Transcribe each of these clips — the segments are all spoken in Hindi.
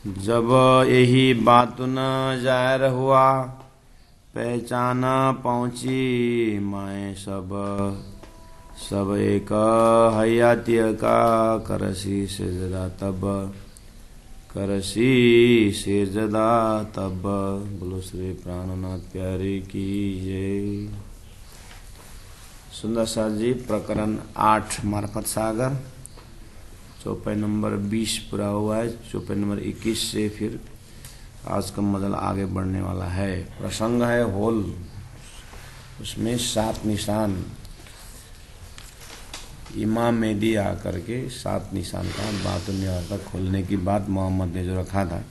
जब यही बात न जाहिर हुआ, पहचाना पहुँची माए सब एक हयातिय का करसी सेजदा तब, करसी सेजदा तब। बोलो श्री प्राणनाथ प्यारे की जय। सुंदर साथ जी प्रकरण 8 मार्फत सागर, चौपाई नंबर 20 पूरा हुआ है। चौपाई नंबर 21 से फिर आज का मदल आगे बढ़ने वाला है। प्रसंग है होल, उसमें 7 निशान इमाम मेहदी आकर के 7 निशान का बातुनिया खोलने की बात मोहम्मद ने जो रखा था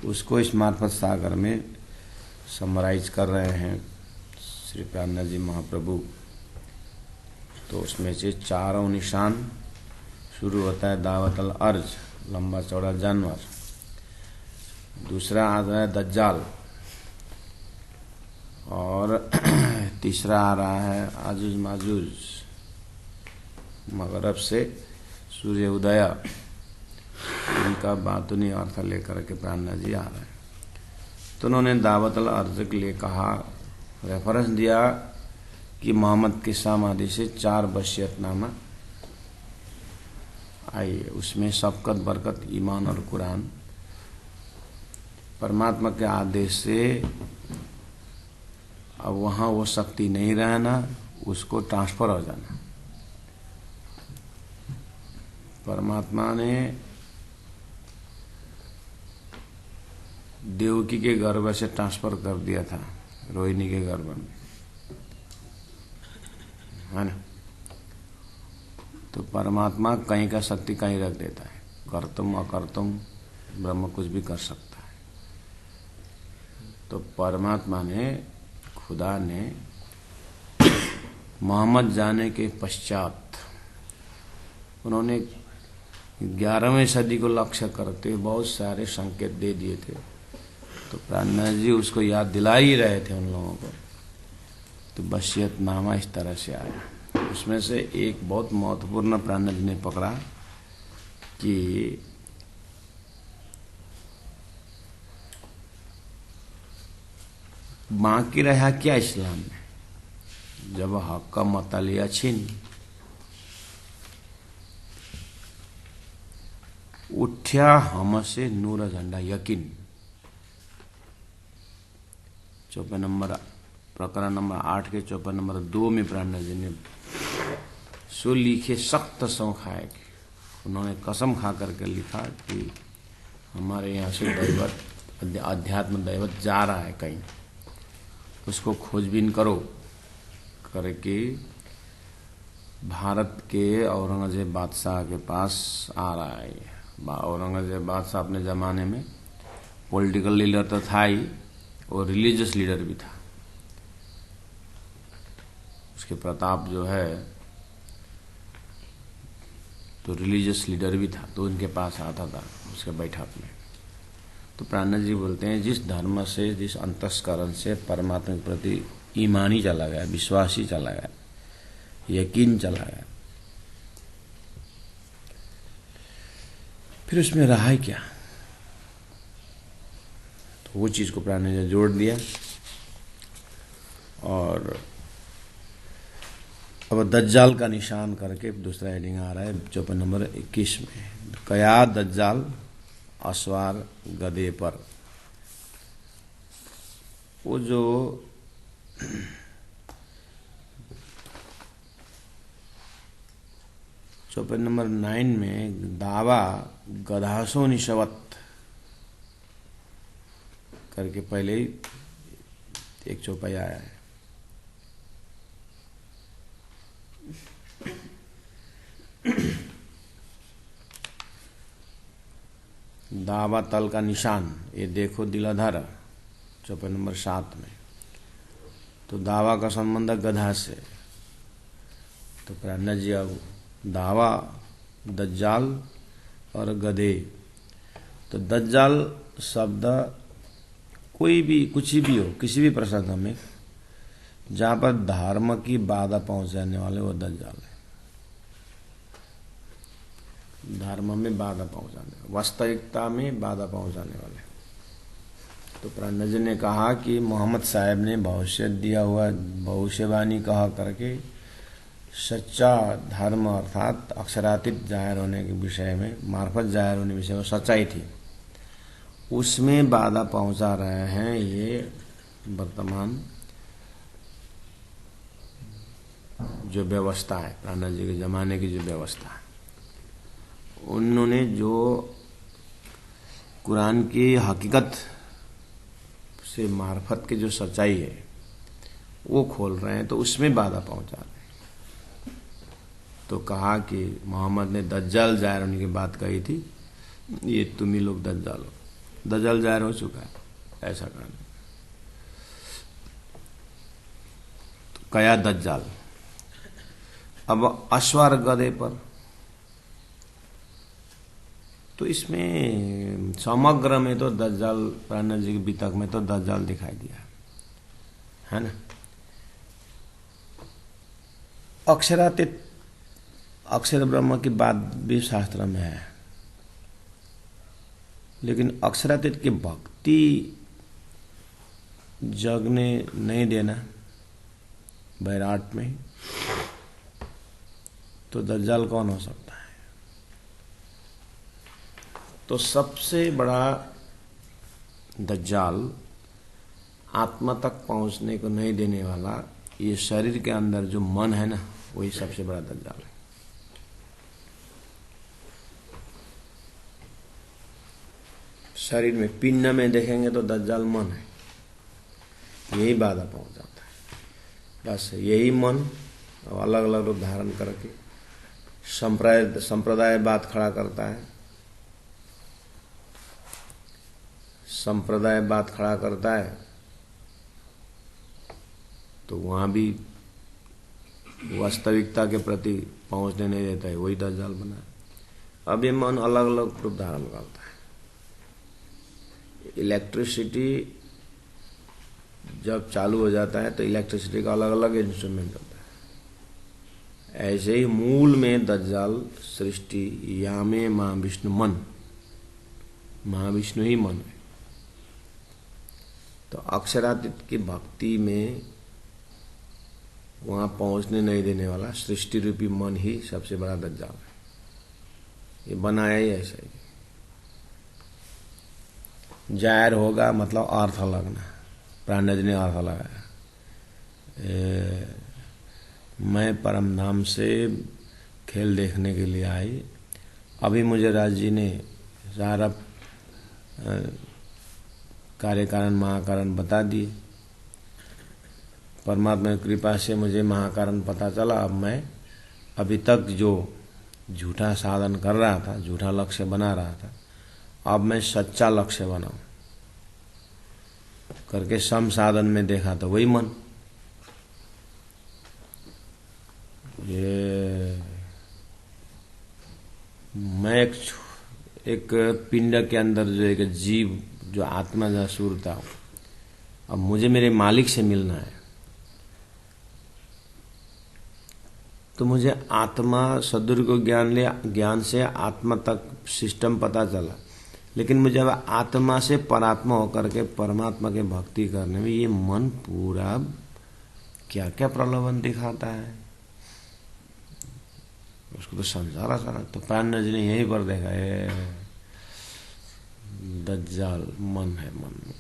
उसको इस मार्फत सागर में समराइज कर रहे हैं श्री प्राणनाथ जी महाप्रभु। तो उसमें से 4 निशान शुरू होता है दावतल अर्ज, लंबा चौड़ा जानवर। दूसरा आता है दज्जाल, और तीसरा आ रहा है आजुज माजुज, मगरब से सूर्य उदय। इनका बातुनी अर्थ लेकर के प्राणनाथ जी आ रहे हैं। तो उन्होंने दावतल अर्ज के लिए कहा, रेफरेंस दिया कि मोहम्मद की समाधि से 4 वसीयतनामा आई है। उसमें शफकत, बरकत, ईमान और कुरान। परमात्मा के आदेश से अब वहाँ वो शक्ति नहीं रहना, उसको ट्रांसफर हो जाना। परमात्मा ने देवकी के गर्भ से ट्रांसफर कर दिया था रोहिणी के गर्भ में, है ना। तो परमात्मा कहीं का शक्ति कहीं रख देता है, कर्तुम अकर्तुम ब्रह्म कुछ भी कर सकता है। तो परमात्मा ने, खुदा ने मोहम्मद जाने के पश्चात उन्होंने 11वीं सदी को लक्ष्य करते बहुत सारे संकेत दे दिए थे। तो प्राणनाथ जी उसको याद दिला ही रहे थे उन लोगों को। तो वसीयतनामा इस तरह से आया। उसमें से एक बहुत महत्वपूर्ण प्राणनाथ जी ने पकड़ा कि बाकी रहा क्या इस्लाम में, जब हक का मता लिया छीन, उठ्या हमसे नूर झंडा यकीन। चौपाई नंबर प्रकरण नंबर 8 के चौपाई नंबर 2 में प्राणनाथ जी ने सो लिखे सख्त सौ खाए। उन्होंने कसम खा करके लिखा कि हमारे यहाँ से दैवत, अध्यात्म दैवत जा रहा है कहीं, उसको खोजबीन करो करके भारत के औरंगजेब बादशाह के पास आ रहा है। औरंगजेब बादशाह अपने ज़माने में पॉलिटिकल लीडर तो था ही और रिलीजियस लीडर भी था। उसके प्रताप जो है, तो रिलीजियस लीडर भी था, तो उनके पास आता था उसके बैठक में। तो प्राणनाथ जी बोलते हैं जिस धर्म से, जिस अंतस्करण से परमात्मा के प्रति ईमानी चला गया, विश्वासी चला गया, यकीन चला गया, फिर उसमें रहा है क्या। तो वो चीज को प्राणनाथ जी ने जोड़ दिया। और अब दज्जाल का निशान करके दूसरा हेडिंग आ रहा है चौपाई नंबर 21 में, कया दज्जाल अस्वार गधे पर। वो जो चौपाई नंबर 9 में दावा गधासो निशवत करके पहले ही एक चौपाई आया है। दावा तल का निशान, ये देखो दिलाधर, चौपाई नंबर 7 में। तो दावा का संबंध गधा से। तो प्राणनाथ जी अब दावा, दज्जाल और गधे। तो दज्जाल शब्द कोई भी, कुछ भी हो, किसी भी प्रसंग में जहां पर धर्म की बाधा पहुंचाने वाले वो दज्जाल है। धर्म में बाधा पहुंचाने वास्तविकता में बाधा पहुंचाने वाले। तो प्राणनाथ जी ने कहा कि मोहम्मद साहब ने भविष्य दिया हुआ भविष्यवाणी कहा करके सच्चा धर्म अर्थात अक्षरातीत जाहिर होने के विषय में, मार्फत जाहिर होने के विषय में सच्चाई थी, उसमें बाधा पहुंचा रहे हैं ये वर्तमान जो व्यवस्था है, प्राणनाथ जी के जमाने की जो व्यवस्था है। उन्होंने जो कुरान की हकीकत से मार्फत की जो सच्चाई है वो खोल रहे हैं, तो उसमें बाधा पहुंचा रहे हैं। तो कहा कि मोहम्मद ने दज्जाल जाहिर होने की बात कही थी, ये तुम ही लोग दज्जाल हो। दज्जाल जाहिर हो चुका है, ऐसा कहा। तो कया दज्जाल। अब अश्वर गधे पर, तो इसमें समग्र में तो दज्जाल, प्राणनाथ जी के वितक में तो दज्जाल दिखाई दिया है ना। अक्षरातीत अक्षर ब्रह्म की बात भी शास्त्र में है, लेकिन अक्षरातीत की भक्ति जगने नहीं देना बैराट में, तो दज्जाल कौन हो सकता है। तो सबसे बड़ा दज्जाल आत्मा तक पहुंचने को नहीं देने वाला, ये शरीर के अंदर जो मन है ना, वही सबसे बड़ा दज्जाल है। शरीर में पिंड में देखेंगे तो दज्जाल मन है, यही बाधा पहुंच जाता है। बस यही मन अलग अलग रूप धारण करके संप्रदाय बात खड़ा करता है, संप्रदाय बात खड़ा करता है, तो वहां भी वास्तविकता के प्रति पहुंचने नहीं देता है, वही दज्जाल बना है। अब ये मन अलग अलग रूप धारण करता है। इलेक्ट्रिसिटी जब चालू हो जाता है तो इलेक्ट्रिसिटी का अलग अलग इंस्ट्रूमेंट होता है। ऐसे ही मूल में दज्जाल सृष्टि यामे महाविष्णु मन, महाविष्णु ही मन है। तो अक्षरातीत की भक्ति में वहां पहुंचने नहीं देने वाला सृष्टि रूपी मन ही सबसे बड़ा दज्जाल है। ये बनाया ही ऐसा ही। जाहिर होगा मतलब अर्थ लगना, प्राणनाथ जी ने अर्थ लगाया। मैं परम धाम से खेल देखने के लिए आई, अभी मुझे राज जी ने सारा कार्य कारण महाकारण बता दिए। परमात्मा की कृपा से मुझे महाकारण पता चला। अब मैं अभी तक जो झूठा साधन कर रहा था, झूठा लक्ष्य बना रहा था, अब मैं सच्चा लक्ष्य बनाऊं करके सम साधन में देखा तो वही मन। ये मैं एक पिंड के अंदर जो एक जीव, जो आत्मा जहाँ सुरता हूं, अब मुझे मेरे मालिक से मिलना है, तो मुझे आत्मा सदगुरु को ज्ञान से आत्मा तक सिस्टम पता चला, लेकिन मुझे अब आत्मा से परात्मा होकर के परमात्मा के भक्ति करने में ये मन पूरा क्या क्या प्रलोभन दिखाता है, उसको तो समझा सारा। तो प्राणनाथ जी ने यहीं पर देखा है दज्जाल मन है, मन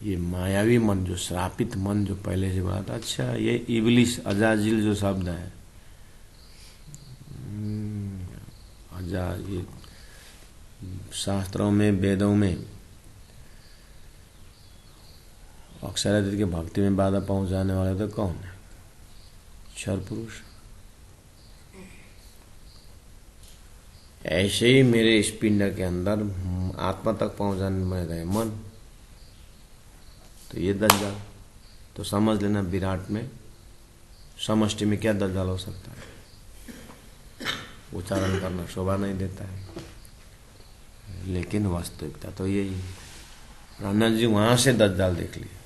ये मायावी मन, जो श्रापित मन जो पहले से बना था। अच्छा, ये इबलिस अजाजिल जो शब्द है, ये शास्त्रों में वेदों में अक्षरातीत की भक्ति में बाधा पहुंचाने वाले तो कौन है? क्षर पुरुष। ऐसे ही मेरे इस पिंड के अंदर आत्मा तक पहुंचाने में रहे मन, तो ये दज्जाल। तो समझ लेना विराट में समष्टि में क्या दज्जाल हो सकता है, उच्चारण करना शोभा नहीं देता है, लेकिन वास्तविकता तो यही। प्राणनाथ जी वहां से दज्जाल देख लिए।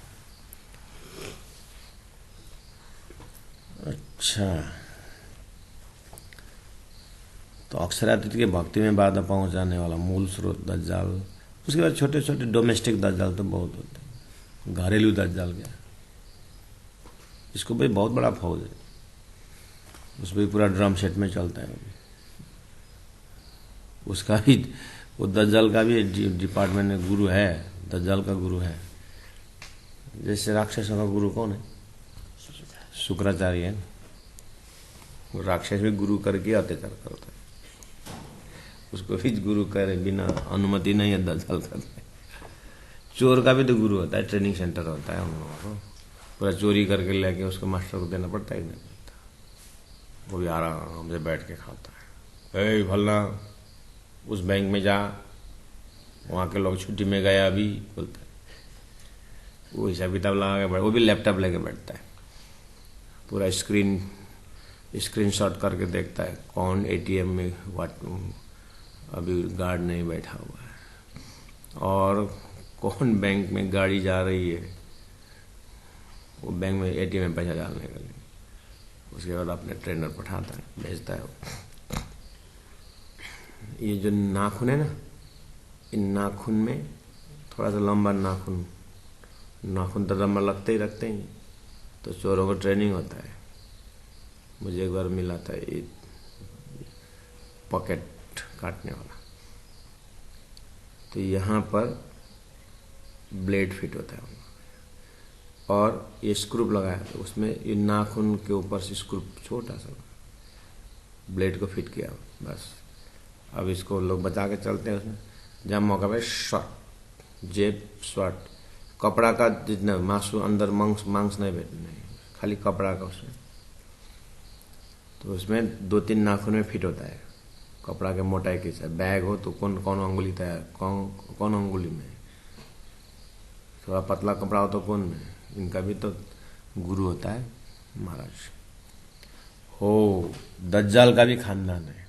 अच्छा, तो अक्षरातीत के भक्ति में बाधा पहुंचाने वाला मूल स्रोत दज्जाल। उसके बाद छोटे छोटे डोमेस्टिक दज्जाल तो बहुत होते हैं। घरेलू दज्जाल क्या, इसको भाई बहुत बड़ा फौज है, उस पर पूरा ड्रम सेट में चलता है। उसका भी, वो दज्जाल का भी डिपार्टमेंट में गुरु है, दज्जाल का गुरु है। जैसे राक्षसों का गुरु कौन है? शुक्राचार्य है। राक्षस भी गुरु करके अत्याचार करता है, उसको भी गुरु करे बिना अनुमति नहीं है दज्जाल करता है। चोर का भी तो गुरु होता है, ट्रेनिंग सेंटर होता है उन लोगों को, पूरा चोरी करके लेके उसको मास्टर को देना पड़ता है कि नहीं पड़ता? वो भी आराम से बैठ के खाता है। ए भला उस बैंक में जा, वहाँ के लोग छुट्टी में गए अभी, बोलता है। वो हिसाब किताब लगा के बैठ, वो भी लैपटॉप लेके बैठता है, पूरा स्क्रीन शॉट करके देखता है कौन एटीएम में अभी गार्ड नहीं बैठा हुआ है, और कौन बैंक में गाड़ी जा रही है, वो बैंक में एटीएम में पैसा डालने के लिए। उसके बाद अपने ट्रेनर पठाता है, भेजता है। ये जो नाखून है ना, इन नाखून में थोड़ा सा लंबा नाखून तो लंबा लगते ही रखते हैं, तो चोरों को ट्रेनिंग होता है। मुझे एक बार मिला था ये पॉकेट काटने वाला, तो यहाँ पर ब्लेड फिट होता है और ये स्क्रू लगाया, तो उसमें ये नाखून के ऊपर से स्क्रू छोटा सा ब्लेड को फिट किया बस। अब इसको लोग बचा के चलते हैं, उसमें जहाँ मौका पे शॉर्ट जेब शॉर्ट, कपड़ा का जितना मांस अंदर मांस नहीं बैठना, खाली कपड़ा का उसमें, तो उसमें 2-3 नाखून में फिट होता है कपड़ा के मोटाई के हिसाब। बैग हो तो कौन अंगुली तैयार, कौन अंगुली में, थोड़ा पतला कपड़ा हो तो कौन में। इनका भी तो गुरु होता है महाराज। हो दज्जाल का भी खानदान है।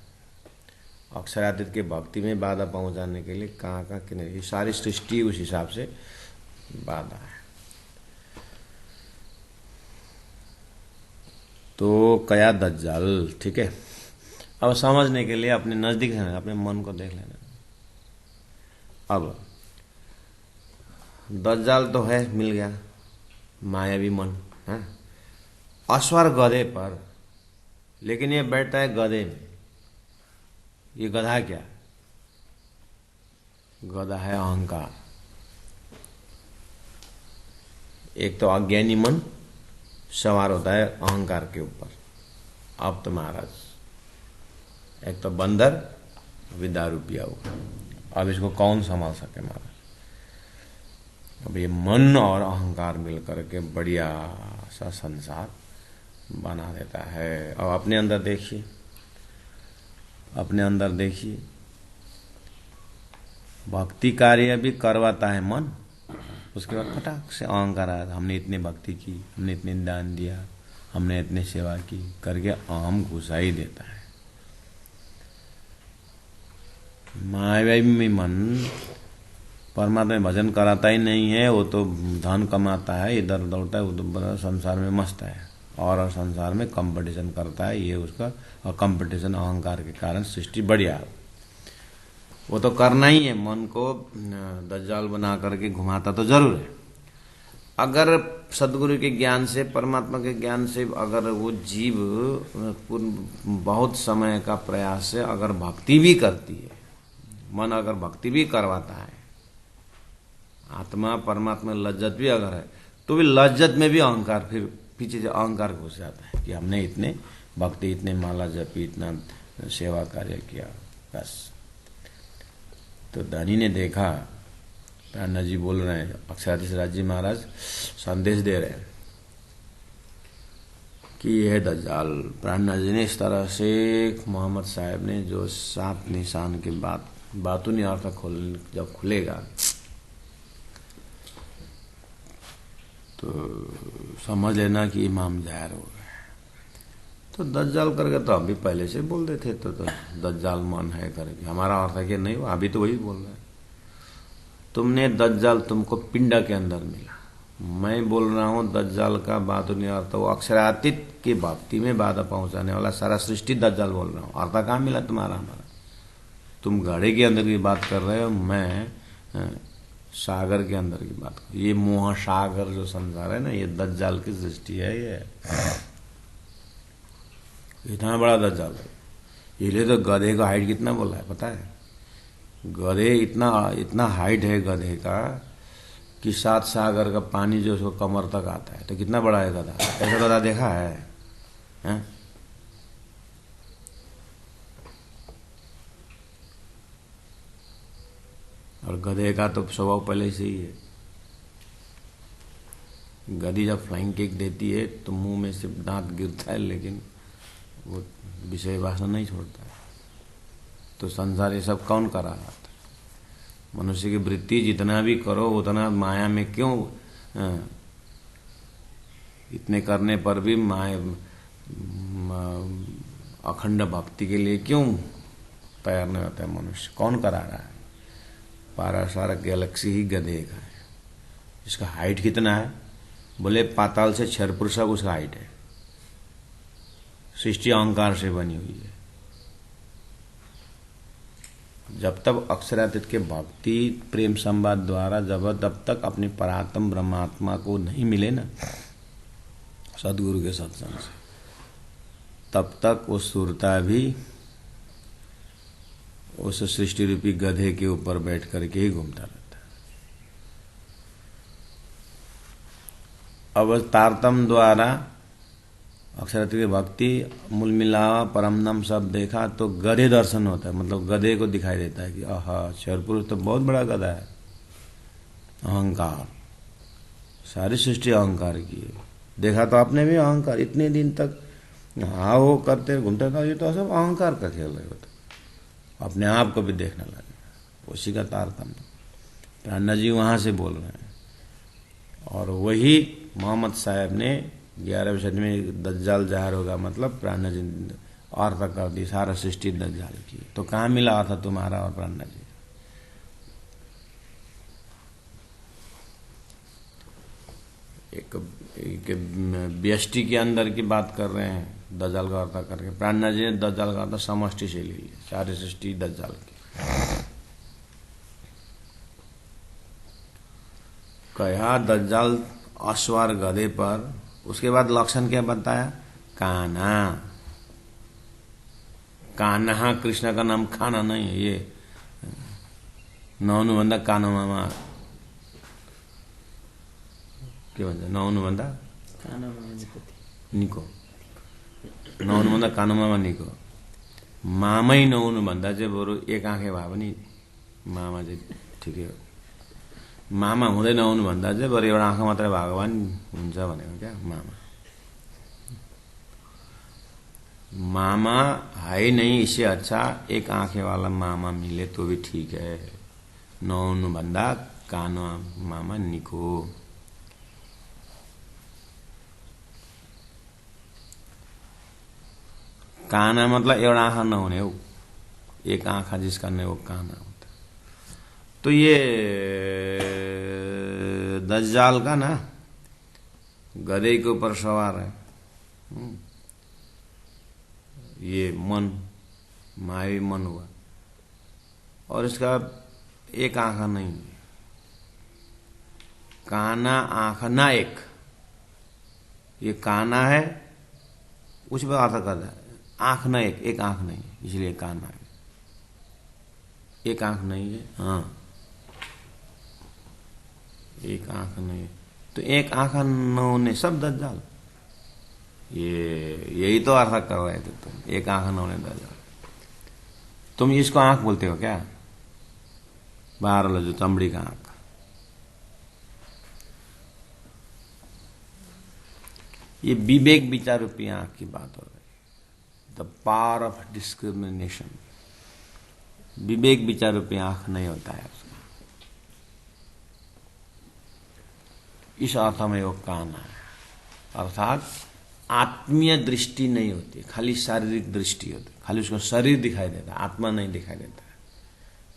अक्षरातीत के भक्ति में बाधा पहुंचाने के लिए कहाँ कि नहीं, सारी सृष्टि उस हिसाब से बाधा है। तो कया दज्जाल, ठीक है। अब समझने के लिए अपने नजदीक से, अपने मन को देख लेना। अब दज्जाल तो है, मिल गया, मायावी मन है, अश्वर गधे पर, लेकिन ये बैठता है गधे में। ये गधा क्या? गधा है अहंकार। एक तो अज्ञानी मन सवार होता है अहंकार के ऊपर। अब तो महाराज एक तो बंदर, अभी दारू पिया हुआ, अब इसको कौन संभाल सके महाराज। अब ये मन और अहंकार मिलकर के बढ़िया सा संसार बना देता है। अब अपने अंदर देखिए, अपने अंदर देखिए, भक्ति कार्य भी करवाता है मन, उसके बाद फटाक से अहंकार आया, हमने इतनी भक्ति की, हमने इतने दान दिया, हमने इतनी सेवा की, करके अहम घुसा ही देता है। मायावी मन परमात्मा में भजन कराता ही नहीं है, वो तो धन कमाता है, इधर दौड़ता है, वो तो संसार में मस्त है और संसार में कंपटीशन करता है। ये उसका, और कंपटीशन अहंकार के कारण सृष्टि बढ़िया, वो तो करना ही है। मन को दज्जाल बना करके घुमाता तो जरूर है। अगर सदगुरु के ज्ञान से, परमात्मा के ज्ञान से अगर वो जीव बहुत समय का प्रयास से अगर भक्ति भी करती है, मन अगर भक्ति भी करवाता है, आत्मा परमात्मा लज्जत भी अगर है, तो भी लज्जत में भी अहंकार, फिर पीछे से अहंकार घुस जाता है कि हमने इतने भक्ति, इतने माला जपी, इतना सेवा कार्य किया, बस। तो धनी ने देखा, प्राणा जी बोल रहे हैं, अक्षराधीश राज जी महाराज संदेश दे रहे हैं कि यह दज्जाल। प्राणा जी ने इस तरह से मोहम्मद साहब ने जो 7 निशान के बातों ने अर्थ जब खुलेगा तो समझ लेना कि इमाम जाहिर हो गए। तो दज्जाल करके तो हम भी पहले से बोल रहे थे, तो दज्जाल मन है करके, हमारा अर्थ है कि नहीं, अभी तो वही बोल रहे हैं। तुमने दज्जाल तुमको पिंडा के अंदर मिला, मैं बोल रहा हूँ दज्जाल का बातुनी अर्थ, वो अक्षरातीत की भक्ति में बाधा पहुंचाने वाला सारा सृष्टि दज्जाल बोल रहा हूँ। अर्थ कहाँ मिला तुम्हारा हमारा? तुम घड़े के अंदर की बात कर रहे हो, मैं सागर के अंदर की बात कर। ये मोहसागर जो संसार है ना, ये दज्जाल की सृष्टि है। ये इतना बड़ा दज्जाल है। इसलिए तो गधे का हाइट कितना बोला है पता है? गधे इतना हाइट है गधे का कि 7 सागर का पानी जो उसको कमर तक आता है। तो कितना बड़ा है गधा? ऐसा गधा देखा है, हैं? और गधे का तो स्वभाव पहले से ही है। गधी जब फ्लाइंग किक देती है तो मुंह में से दांत गिरता है, लेकिन वो विषय वासना नहीं छोड़ता है। तो संसार ये सब कौन करा रहा था? मनुष्य की वृत्ति जितना भी करो उतना माया में क्यों, इतने करने पर भी माया अखंड भक्ति के लिए क्यों तैयार नहीं होता है मनुष्य? कौन करा रहा है? पारा सारा गैलेक्सी ही गधे का है। इसका हाइट कितना है? बोले पाताल से क्षरपुर तक उसका हाइट है। सृष्टि अहंकार से बनी हुई है। जब तक अक्षरातीत के भक्ति प्रेम संवाद द्वारा तब तक अपने परात्म ब्रह्मात्मा को नहीं मिले ना सदगुरु के सत्संग से, तब तक वो सुरता भी उस सृष्टि रूपी गधे के ऊपर बैठ करके ही घूमता रहता है। अब तारतम द्वारा अक्षरातीत की भक्ति मूल मिलावा परम नाम सब देखा तो गधे दर्शन होता है। मतलब गधे को दिखाई देता है कि आहा क्षरपुरुष तो बहुत बड़ा गधा है। अहंकार, सारी सृष्टि अहंकार की है। देखा तो आपने भी अहंकार इतने दिन तक हाँ वो करते घूमता था। ये तो सब अहंकार का खेल है। तो अपने आप को भी देखने लगे। उसी का तारतम्य प्राणा जी वहां से बोल रहे हैं। और वही मोहम्मद साहब ने 11वीं सदी में दज्जाल जाहिर होगा, मतलब प्राणा जी अर्थ कर दी सारा सृष्टि दज्जाल की। तो कहाँ मिला अर्थ तुम्हारा और प्राणा जी? एक व्यष्टि के अंदर की बात कर रहे हैं दज्जाल का अर्थ करके। प्राणा जी ने दज्जाल का अर्थ समष्टि से ले लिया, सारी सृष्टि दज्जाल की। कहा दज्जाल अश्वार गधे पर। उसके बाद लक्षण क्या बताया? कान्हा। कान्हा कृष्ण का नाम खाना नहीं है। ये नौनु बंदा कान्हा मामा के भन्छ? नौनु बंदा निको, नौनु बंदा कान्हा मामा निको। मामै नौनु भन्दा चाहिँ बरु एक आँखे भए पनि मामा चाहिँ ठिकै हो। मामा हुँदै नहुनु भन्दा चाहिँ बरु एउटा आँखा मात्रै भएको भए नि हुन्छ भनेको क्या मामा। मामा है नहीं इससे अच्छा एक आंखें वाला मामा मिले तो भी ठीक है। नहुनु भन्दा कानो मामा निको। काना मतलब एउटा आँखा नहुने हो, एक आँखा जिसका नहीं वो काना होता। तो ये दज्जाल का ना गधे के ऊपर सवार है। ये मन मायावी मन हुआ और इसका एक आंखा नहीं है। काना आंखा ना एक, ये काना है उस पर अर्थ करता है। आंख ना एक आंख नहीं, इसलिए काना है। एक आंख नहीं है, हाँ एक आंख नहीं है। तो एक आंख न होने सब दज्जाल। यही तो अर्थ कर रहे थे तुम, एक आंख न होने दज्जाल। तुम इसको आंख बोलते हो क्या? बाहर लो जो चमड़ी का आंख। ये विवेक विचार रूपी आंख की बात हो रही है। The power of discrimination. विवेक विचार रूपी आंख नहीं होता है उसका। इस अर्थ में वो काना है, अर्थात आत्मीय दृष्टि नहीं होती, खाली शारीरिक दृष्टि होती, खाली उसको शरीर दिखाई देता, आत्मा नहीं दिखाई देता,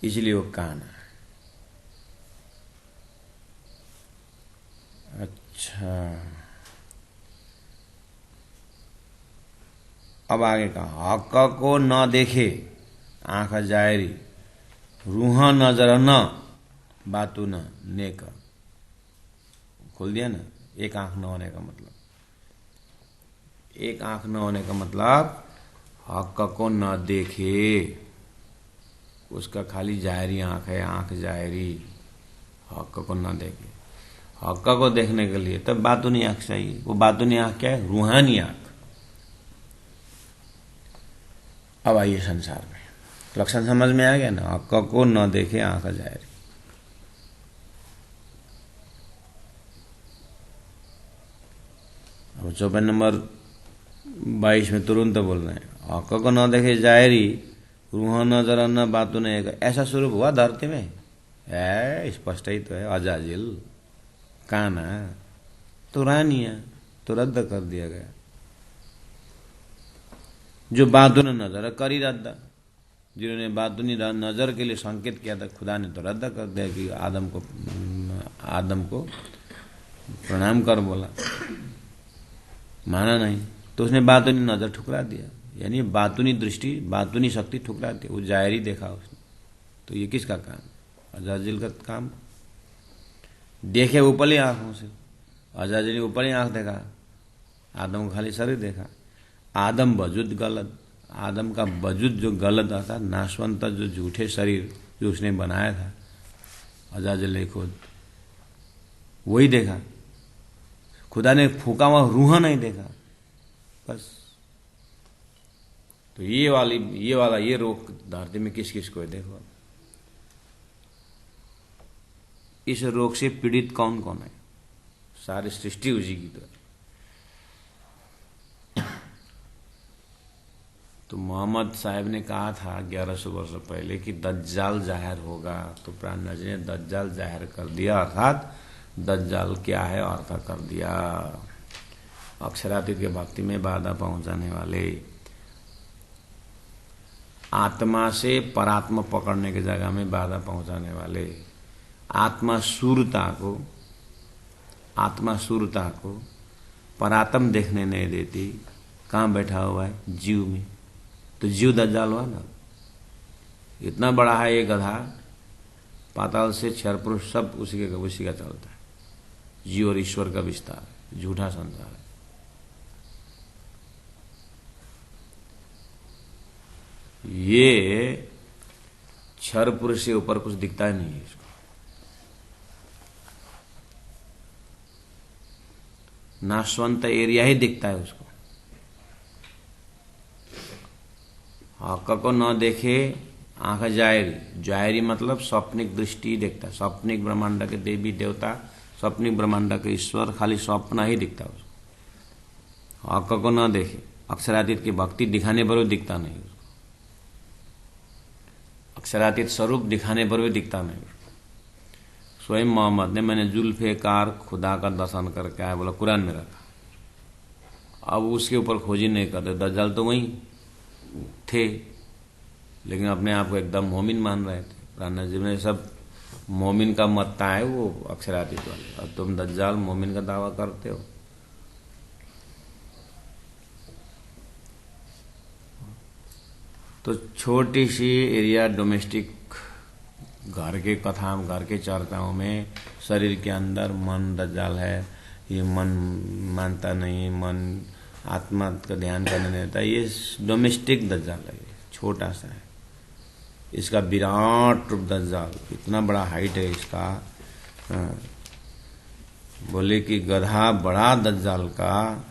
इसलिए वो काना है। अच्छा, अब आगे कहा, हक को न देखे आंख जायरी, रूह नजर न बातू न नेक। खोल दिया ना, एक आंख न होने का मतलब, एक आंख न होने का मतलब हक को न देखे, उसका खाली जायरी आंख है, आंख जायरी, हक को न देखे। हक को देखने के लिए तब बातूनी आंख चाहिए। वो बातूनी आंख क्या है? रूहानी आंख। अब आइए संसार में, लक्षण समझ में आ गया ना, हक को न देखे आंख जायरी। अब 54 नंबर 22 में तुरंत बोल रहे हैं, हक को न देखे जायरी, रूह नजर न बातू ने। ऐसा स्वरूप हुआ धरती में है, स्पष्ट ही तो है। अजाजिल, काना, तो रानिया तो रद्द कर दिया गया। जो बातून नजर करी रद्द, जिन्होंने बातूनी नजर के लिए संकेत किया था, खुदा ने तो रद्द कर दिया कि आदम को प्रणाम कर बोला, माना नहीं तो उसने बातूनी नजर ठुकरा दिया, यानी बातूनी दृष्टि, बातूनी शक्ति ठुकरा दी। वो जायरी देखा उसने। तो ये किसका काम? अजाजिल का काम। देखे ऊपरी आंखों से, अजाजिल ने ऊपरी आंख देखा, आदम को खाली शरीर देखा। आदम वजूद गलत, आदम का वजूद जो गलत था, नाशवंत जो झूठे शरीर जो उसने बनाया था अजाजिल ने खुद, वही देखा। खुदा ने फूका हुआ रूह नहीं देखा बस। तो ये वाला ये रोग धरती में किस किस को है देखो। इस रोग से पीड़ित कौन कौन है? सारी सृष्टि उसी की तो मोहम्मद साहब ने कहा था 1100 वर्ष पहले कि दज्जाल जाहिर होगा, तो प्राण नजी ने दज्जाल जाहिर कर दिया, अर्थात दज्जाल क्या है अर्थ कर दिया। अक्षरातीत के भक्ति में बाधा पहुंचाने वाले, आत्मा से परात्मा पकड़ने की जगह में बाधा पहुंचाने वाले, आत्मा सूरता को परात्म देखने नहीं देती। कहाँ बैठा हुआ है? जीव में। तो जीव दज्जाल हुआ ना। इतना बड़ा है ये गधा, पाताल से क्षर पुरुष सब उसी का चलता है। जीव और ईश्वर का विस्तार, झूठा संसार है। ये क्षर पुरुष से ऊपर कुछ दिखता ही नहीं है इसको। नाशवंत एरिया ही दिखता है उसको। हक को न देखे आंख जायरी, जायरी मतलब स्वप्निक दृष्टि देखता है। स्वप्निक ब्रह्मांड के देवी देवता, स्वप्निक ब्रह्मांड के ईश्वर, खाली स्वप्न ही दिखता है उसको। हक को न देखे, अक्षरातीत की भक्ति दिखाने पर भी दिखता नहीं उसको। अक्षरातीत स्वरूप दिखाने पर भी दिखता नहीं। स्वयं मोहम्मद ने, मैंने जुल्फे कार खुदा का दर्शन करके आया, बोला कुरान में रखा। अब उसके ऊपर खोजी नहीं करते। दज्जाल तो वहीं थे, लेकिन अपने आप को एकदम मोमिन मान रहे थे। राना जी ने सब मोमिन का मत्ता है वो अक्षरातीत वाले, और तुम दज्जाल मोमिन का दावा करते हो। तो छोटी सी एरिया डोमेस्टिक घर के कथाओं, घर के चर्चाओं में शरीर के अंदर मन दज्जाल है, ये मन मानता नहीं, मन आत्मा का ध्यान करने देता है। ये डोमेस्टिक दज्जाल है, छोटा सा है। इसका विराट रूप दज्जाल, इतना बड़ा हाइट है इसका। बोले कि गधा बड़ा दज्जाल का,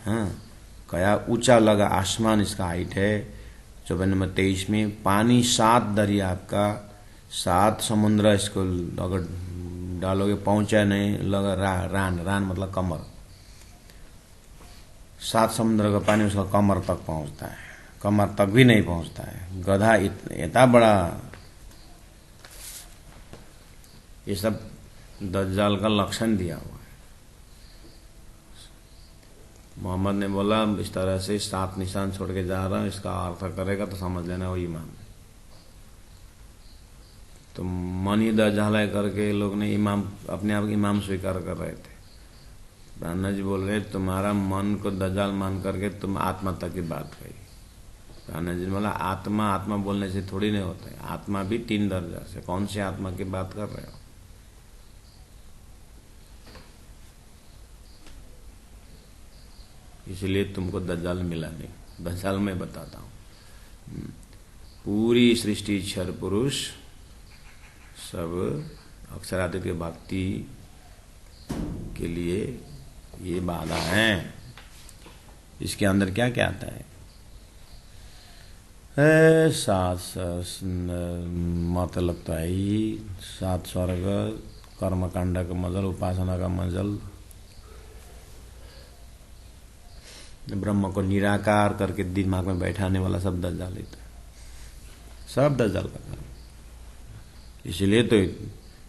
कया ऊंचा लगा आसमान इसका हाइट है। 54 नंबर 23 में पानी 7 दरिया का, 7 समुद्र इसको अगर डालोगे पहुंचा नहीं, लगा रान मतलब कमर। 7 समुद्र का पानी उसका कमर तक पहुंचता है, कमर तक भी नहीं पहुंचता है। गधा इतना बड़ा। ये सब दज्जाल का लक्षण दिया हुआ है। मोहम्मद ने बोला इस तरह से 7 निशान छोड़ के जा रहा हूं, इसका अर्थ करेगा तो समझ लेना वो ईमान है। तो मन ही दज्जाल करके लोग ने इमाम, अपने आप इमाम स्वीकार कर रहे थे। ब्रह्मा जी बोल रहे तुम्हारा मन को दज्जाल मान करके तुम आत्मा तक की बात कही। ब्रह्मा जी ने बोला आत्मा आत्मा बोलने से थोड़ी नहीं होता है, आत्मा भी 3 दर्जा से, कौन सी आत्मा की बात कर रहे हो? इसलिए तुमको दज्जाल मिला नहीं। दज्जाल मैं बताता हूं। पूरी सृष्टि क्षर पुरुष सब अक्षरातीत के भक्ति के लिए ये बाधा है। इसके अंदर क्या क्या आता है? 7 मतलब तो है ही 7 स्वर्ग, कर्मकांड का मजल, उपासना का मजल, ब्रह्म को निराकार करके दिमाग में बैठाने वाला सब दज्जाल लेता है, सब दज्जाल का काम। इसलिए तो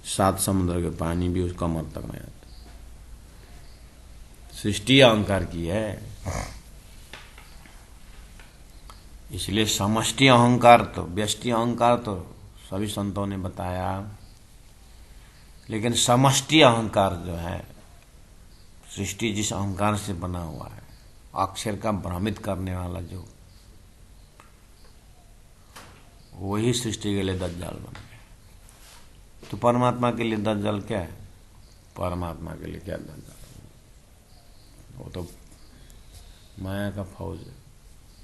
7 समुद्र के पानी भी उसका कमर तक नहीं आता। सृष्टि अहंकार की है, इसलिए समष्टि अहंकार तो, व्यष्टि अहंकार तो सभी संतों ने बताया, लेकिन समष्टि अहंकार जो है, सृष्टि जिस अहंकार से बना हुआ है, अक्षर का भ्रमित करने वाला जो, वही सृष्टि के लिए दज्जाल बन गया। तो परमात्मा के लिए दज्जाल क्या है? परमात्मा के लिए क्या दज्जाल? वो तो माया का फौज है।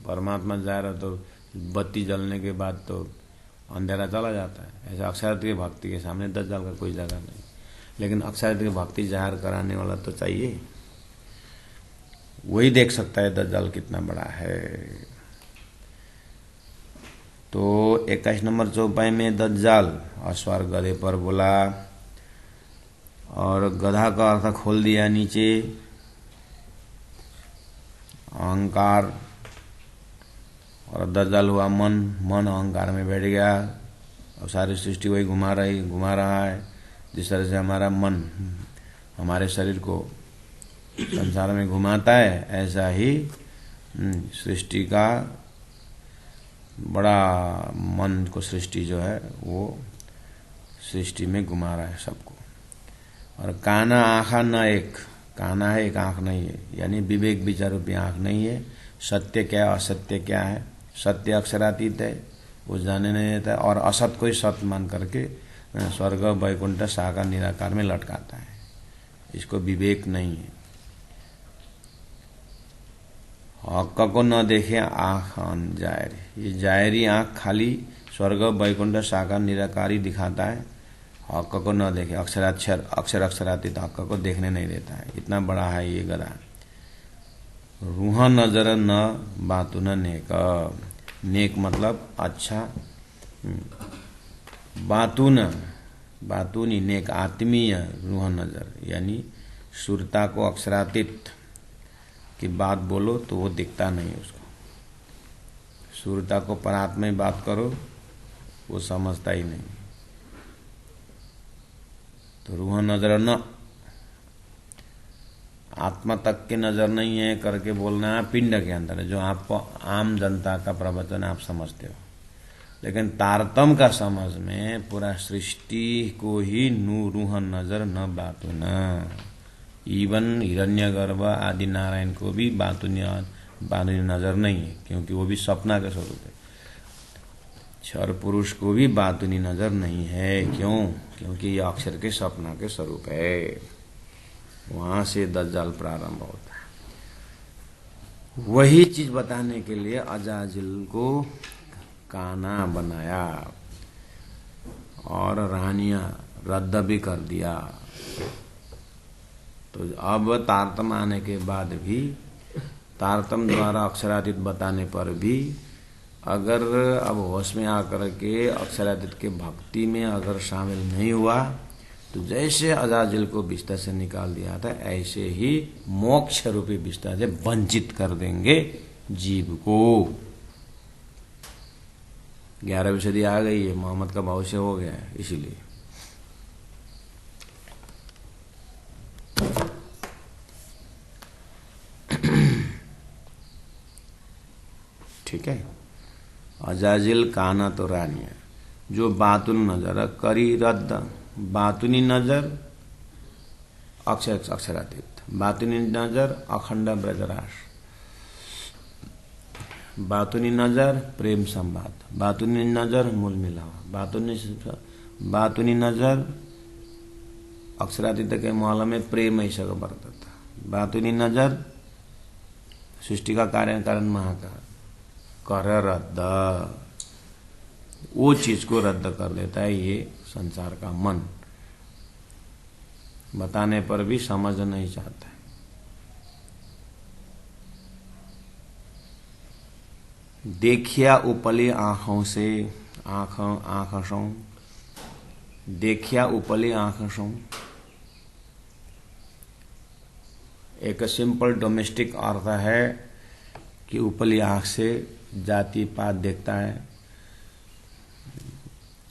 परमात्मा जा रहा तो बत्ती जलने के बाद तो अंधेरा चला जाता है। ऐसा अक्षरार्थ की भक्ति के सामने दज्जाल का कोई जगह नहीं। लेकिन अक्षरार्थ की भक्ति जाहिर कराने वाला तो चाहिए, वही देख सकता है दज्जाल कितना बड़ा है। तो 21 नंबर चौपाई में दज्जाल अश्वार गधे पर बोला, और गधा का अर्थ खोल दिया नीचे, अहंकार, और दज्जाल हुआ मन, मन अहंकार में बैठ गया और सारी सृष्टि वही घुमा रहा है। जिस तरह से हमारा मन हमारे शरीर को संसार में घुमाता है, ऐसा ही सृष्टि का बड़ा मन को सृष्टि जो है वो सृष्टि में घुमा रहा है सबको। और काना आँखा न एक, काना है एक आँख नहीं है, यानी विवेक विचार रूपी आँख नहीं है। सत्य क्या है असत्य क्या है? सत्य अक्षरातीत है, वो जाने नहीं देता है, और असत को ही सत्य मान करके स्वर्ग वैकुंठ साकार निराकार में लटकाता है। इसको विवेक नहीं है। हक को न देखे आँख जायरी, ये जायरी आँख खाली स्वर्ग वैकुंठ साकार निराकारी दिखाता है, हक को न देखे, अक्षरातीत हक को देखने नहीं देता है। इतना बड़ा है ये गधा। रूह नजर न बातु न नेक, नेक मतलब अच्छा, बातुनी नेक आत्मीय रूह नजर, यानी सुरता को अक्षरातीत की बात बोलो तो वो दिखता नहीं उसको। सुरता को परात्मा में बात करो वो समझता ही नहीं। तो रूह नजर न, आत्मा तक की नजर नहीं है करके बोलना है पिंड के अंदर है, जो आपको आम जनता का प्रवचन आप समझते हो। लेकिन तारतम का समझ में पूरा सृष्टि को ही रूह नजर न बातु न, इवन हिरण्यगर्भ आदि नारायण को भी बातुनी नजर नहीं है, क्योंकि वो भी सपना का स्वरूप है। क्षर पुरुष को भी बातुनी नजर नहीं है। क्यों? क्योंकि ये अक्षर के सपना के स्वरूप है। वहां से दज्जाल प्रारंभ होता है। वही चीज बताने के लिए अजाजिल को काना बनाया और रानियां रद्द भी कर दिया। तो अब तारतम आने के बाद भी, तारतम द्वारा अक्षरातीत बताने पर भी, अगर अब होश में आकर के अक्षरातीत के भक्ति में अगर शामिल नहीं हुआ तो जैसे अजाजिल को बिस्तर से निकाल दिया था, ऐसे ही मोक्ष रूपी बिस्तर से वंचित कर देंगे जीव को। 11वीं सदी आ गई है, मोहम्मद का भविष्य हो गया है, इसीलिए। ठीक है। अजाजिल काना तो रानिया, जो बातुन नजर करी रद्द, बातुनी नजर अक्षरातीत, बातुनी नजर अखंड ब्रजरास, बातुनी नजर प्रेम संवाद, बातुनी नजर मूल मिलावा, बातुनी नजर अक्षरातीत के माला में प्रेम ऐसा बरतता, बातुनी नजर सृष्टि का कार्य कारण महाकार कर रद्द, वो चीज को रद्द कर देता है ये संसार का मन, बताने पर भी समझ नहीं चाहता है। देखिया उपली आंखों से आंखों, देखिया उपली आंखों, एक सिंपल डोमेस्टिक अर्थ है कि उपली आंख से जाति पात देखता है,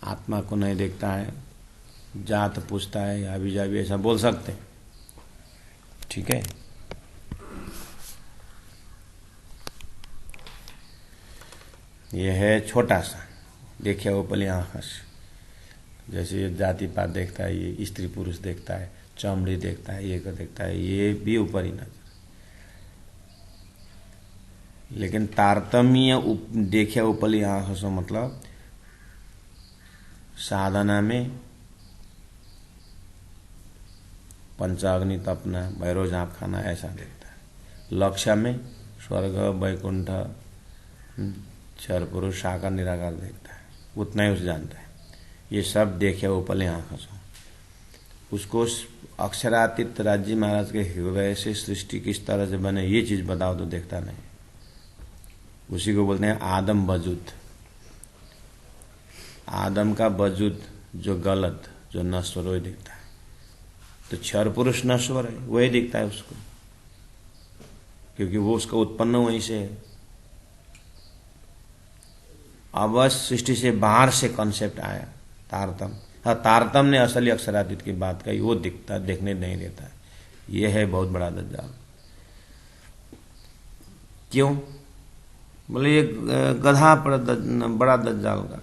आत्मा को नहीं देखता है, जात पूछता है या भी जा भी ऐसा बोल सकते हैं, ठीक है। यह है छोटा सा, देखिए उपली आंख से, जैसे ये जाति पात देखता है, ये स्त्री पुरुष देखता है, चमड़ी देखता है, ये को देखता है, ये भी ऊपर ही नजर। लेकिन तारतम्य देखिए उपली आंख से मतलब साधना में पंचाग्नि तपना, भैरव झाँप खाना ऐसा देखता है, लक्ष्य में स्वर्ग वैकुंठ क्षर पुरुष साकार निराकार देखता है, उतना ही उसे जानता है। ये सब देखे उपले आंखों से, उसको अक्षरातीत राज्य महाराज के हृदय से सृष्टि किस तरह से बने ये चीज बताओ तो देखता नहीं। उसी को बोलते हैं आदम वजूद, आदम का वजूद जो गलत जो नश्वर वही दिखता है, तो क्षर पुरुष नश्वर है वही दिखता है उसको, क्योंकि वो उसका उत्पन्न वहीं से है। अब सृष्टि से बाहर से कॉन्सेप्ट आया तारतम, हाँ तारतम ने असली अक्षरातीत की बात कही, वो दिखता देखने नहीं देता है। ये है बहुत बड़ा दज्जाल। क्यों बोले ये गधा पर बड़ा दज्जाल का,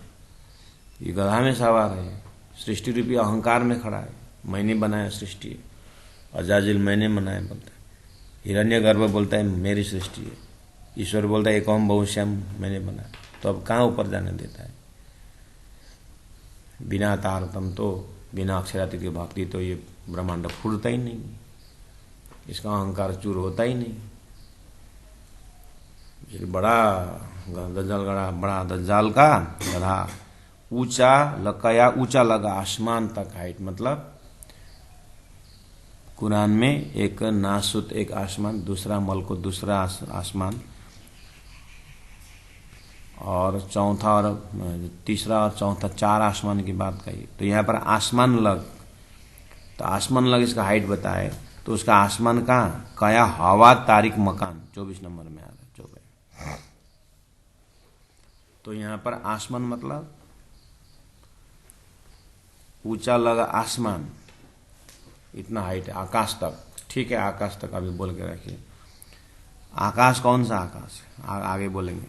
ये गधा में सवार है, सृष्टि रूपी अहंकार में खड़ा है, मैंने बनाया सृष्टि है, अजाजिल मैंने बनाया बोलता है, हिरण्यगर्भ बोलता है मेरी सृष्टि है, ईश्वर बोलता है एकोम बहुश्याम मैंने बनाया, तो अब कहाँ ऊपर जाने देता है। बिना तारतम तो बिना अक्षरातीत की भक्ति तो ये ब्रह्मांड फूटता ही नहीं, इसका अहंकार चूर होता ही नहीं। बड़ा दज्जाल बड़ा दज्जाल का गधा ऊंचा लकाया, ऊंचा लगा आसमान तक हाइट, मतलब कुरान में एक नासुत एक आसमान, दूसरा मलकुत दूसरा आसमान, और चौथा और तीसरा और चौथा चार आसमान की बात कही। तो यहाँ पर आसमान लग, तो आसमान लग इसका हाइट बताए तो उसका आसमान कहाँ कया हवा तारिक मकान 24 नंबर में आ रहा है 24। तो यहाँ पर आसमान मतलब ऊंचा लगा आसमान, इतना हाइट है आकाश तक, ठीक है आकाश तक अभी बोल के रखिए। आकाश कौन सा आकाश है आगे बोलेंगे।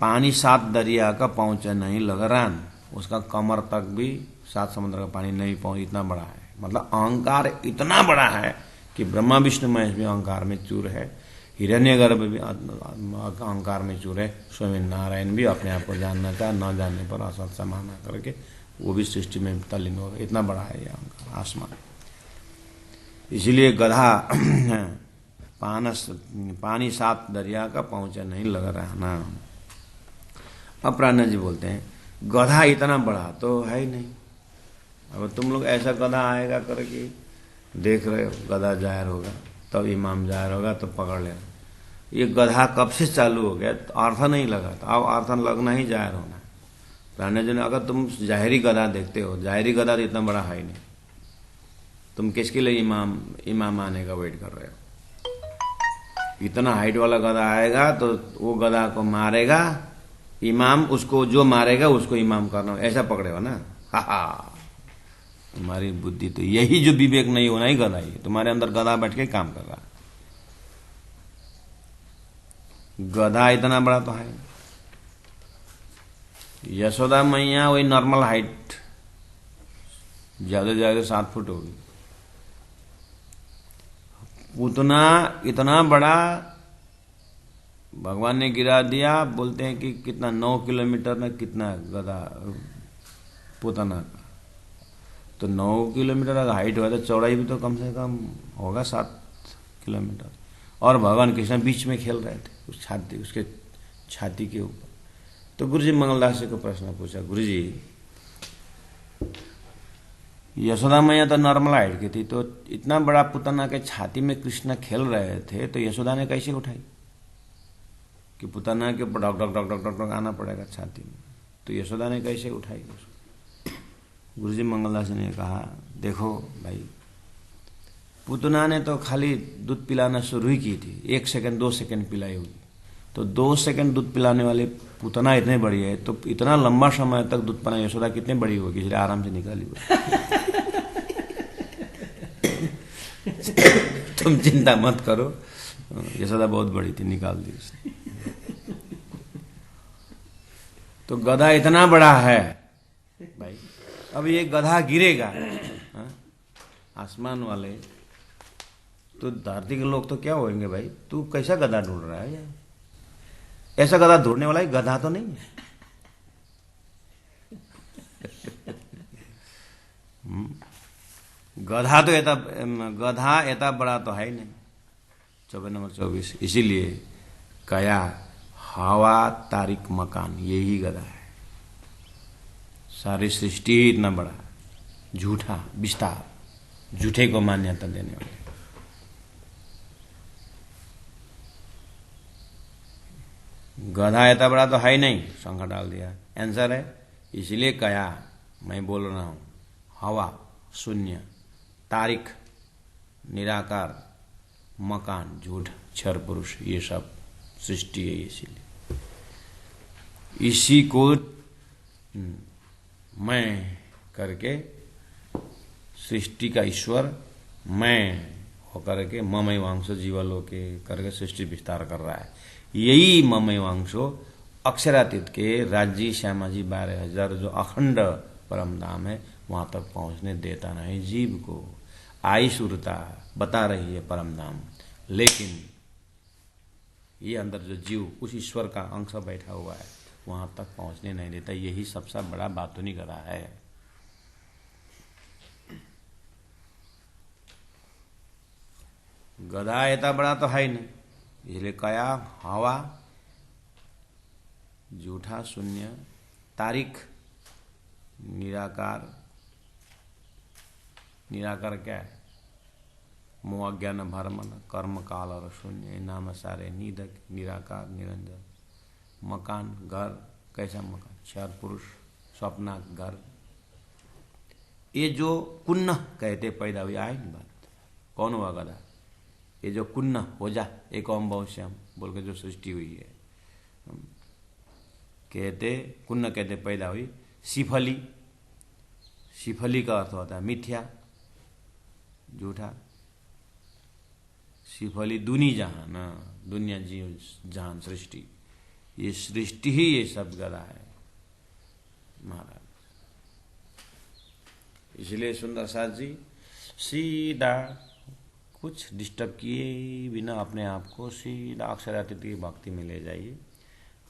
पानी 7 दरिया का पहुंचे नहीं लगरान, उसका कमर तक भी 7 समुद्र का पानी नहीं पहुंच, इतना बड़ा है। मतलब अहंकार इतना बड़ा है कि ब्रह्मा विष्णु महेश भी अहंकार में चूर है, हिरण्यगर्भ भी अहंकार में चूर है, स्वामी नारायण भी अपने आप को जानना चाहे, न जानने पर असत समाना करके वो भी सृष्टि में तल्लीन होगा, इतना बड़ा है ये अहंकार आसमान। इसीलिए गधा पानी 7 दरिया का पहुंचा नहीं लग रहा ना। अब प्राणा जी बोलते हैं गधा इतना बड़ा तो है ही नहीं। अब तुम लोग ऐसा गधा आएगा करके देख रहे हो, गधा जाहिर होगा तब इमाम जाहिर होगा तो पकड़ लेना। ये गधा कब से चालू हो गया, तो अर्थ नहीं लगा, तो अब अर्थ लगना ही जाहिर होना। प्राणा जी ने अगर तुम जाहिरी गधा देखते हो, जाहिरी गधा तो इतना बड़ा है ही नहीं, तुम किसके लिए इमाम आने का वेट कर रहे हो। इतना हाइट वाला गधा आएगा तो वो गधा को मारेगा इमाम, उसको जो मारेगा उसको इमाम करना, ऐसा पकड़े हो ना। हा तुम्हारी बुद्धि तो यही जो विवेक नहीं होना ही गधा, ही तुम्हारे अंदर गधा बैठ के काम कर रहा है। गधा इतना बड़ा तो है। यशोदा मैया वही नॉर्मल हाइट, ज्यादा से ज्यादा 7 फुट होगी। पूतना इतना बड़ा भगवान ने गिरा दिया। बोलते हैं कि कितना 9 किलोमीटर में कितना गधा पूतना का, तो 9 किलोमीटर अगर हाइट हुआ तो चौड़ाई भी तो कम से कम होगा 7 किलोमीटर। और भगवान कृष्ण बीच में खेल रहे थे उसके छाती के ऊपर। तो गुरुजी मंगलदास जी को प्रश्न पूछा, गुरुजी यशोदा मैया तो नॉर्मल हाइट की थी, तो इतना बड़ा पुतना के छाती में कृष्ण खेल रहे थे तो यशोदा ने कैसे उठाई? कि पुतना के ऊपर डॉक डॉक डॉक डॉक डॉक आना पड़ेगा छाती में, तो यशोदा ने कैसे उठाई उसको? गुरुजी मंगलदास जी ने कहा, देखो भाई, पुतना ने तो खाली दूध पिलाना शुरू ही की थी, 1 सेकंड 2 सेकंड पिलाई होगी, तो 2 सेकंड दूध पिलाने वाले पुतना इतने बड़ी है, तो इतना लंबा समय तक दूध पिलाने यशोदा कितने बड़ी होगी, इसलिए आराम से निकाली होगी। तुम चिंता मत करो, यशोदा बहुत बड़ी थी, निकाल दी उसने। तो गधा इतना बड़ा है भाई, अब ये गधा गिरेगा आसमान वाले, तो धरती के लोग तो क्या होंगे, भाई तू कैसा गधा ढूंढ रहा है? ऐसा गधा ढूंढने वाला ही गधा तो नहीं है। गधा इतना बड़ा तो है ही नहीं। 24 नंबर 24, इसीलिए कया हवा तारिक मकान, यही गधा है। सारी सृष्टि इतना बड़ा, झूठा विस्तार, झूठे को मान्यता देने वाले। गधा इतना बड़ा तो है ही नहीं, शंका डाल दिया। आंसर है, इसलिए कया मैं बोल रहा हूं, हवा शून्य, तारिक निराकार, मकान झूठ, क्षर पुरुष, ये सब सृष्टि है। इसीलिए इसी को मैं करके सृष्टि का ईश्वर मैं होकर के ममय वांशो जीवलोके करके सृष्टि विस्तार कर रहा है। यही ममय वांशो अक्षरातीत के राज्य श्यामाजी 12,000 जो अखंड परम धाम है, वहां तक पहुंचने देता नहीं जीव को। आई सुरता बता रही है परम धाम, लेकिन ये अंदर जो जीव उस ईश्वर का अंश बैठा हुआ है, वहां तक पहुंचने नहीं देता। यही सबसे बड़ा बातूनी गधा है। गधा इतना बड़ा तो है ही नहीं, इसलिए कया हवा झूठा शून्य, तारिक निराकार। निराकार क्या है? मोह ज्ञान भरमन कर्म काल और शून्य, नाम सारे निधक निराकार निरंजन। मकान घर, कैसा मकान? क्षर पुरुष स्वप्ना घर। ये जो कुन्न कहते पैदा हुई, आए नहीं बात, कौन हुआ गधा? ये जो कुन्न हो जा एक ओम बहुश्याम बोल के जो सृष्टि हुई है, कहते कुन्न कहते पैदा हुई। शिफली, शिफली का अर्थ होता है मिथ्या, झूठा। शिफली दुनी जहान, दुनिया जीव जहान सृष्टि, ये सृष्टि ही ये सब गधा है महाराज। इसलिए सुंदर साथ जी सीधा कुछ डिस्टर्ब किए बिना अपने आप को सीधा अक्षरातीत की भक्ति में ले जाइए,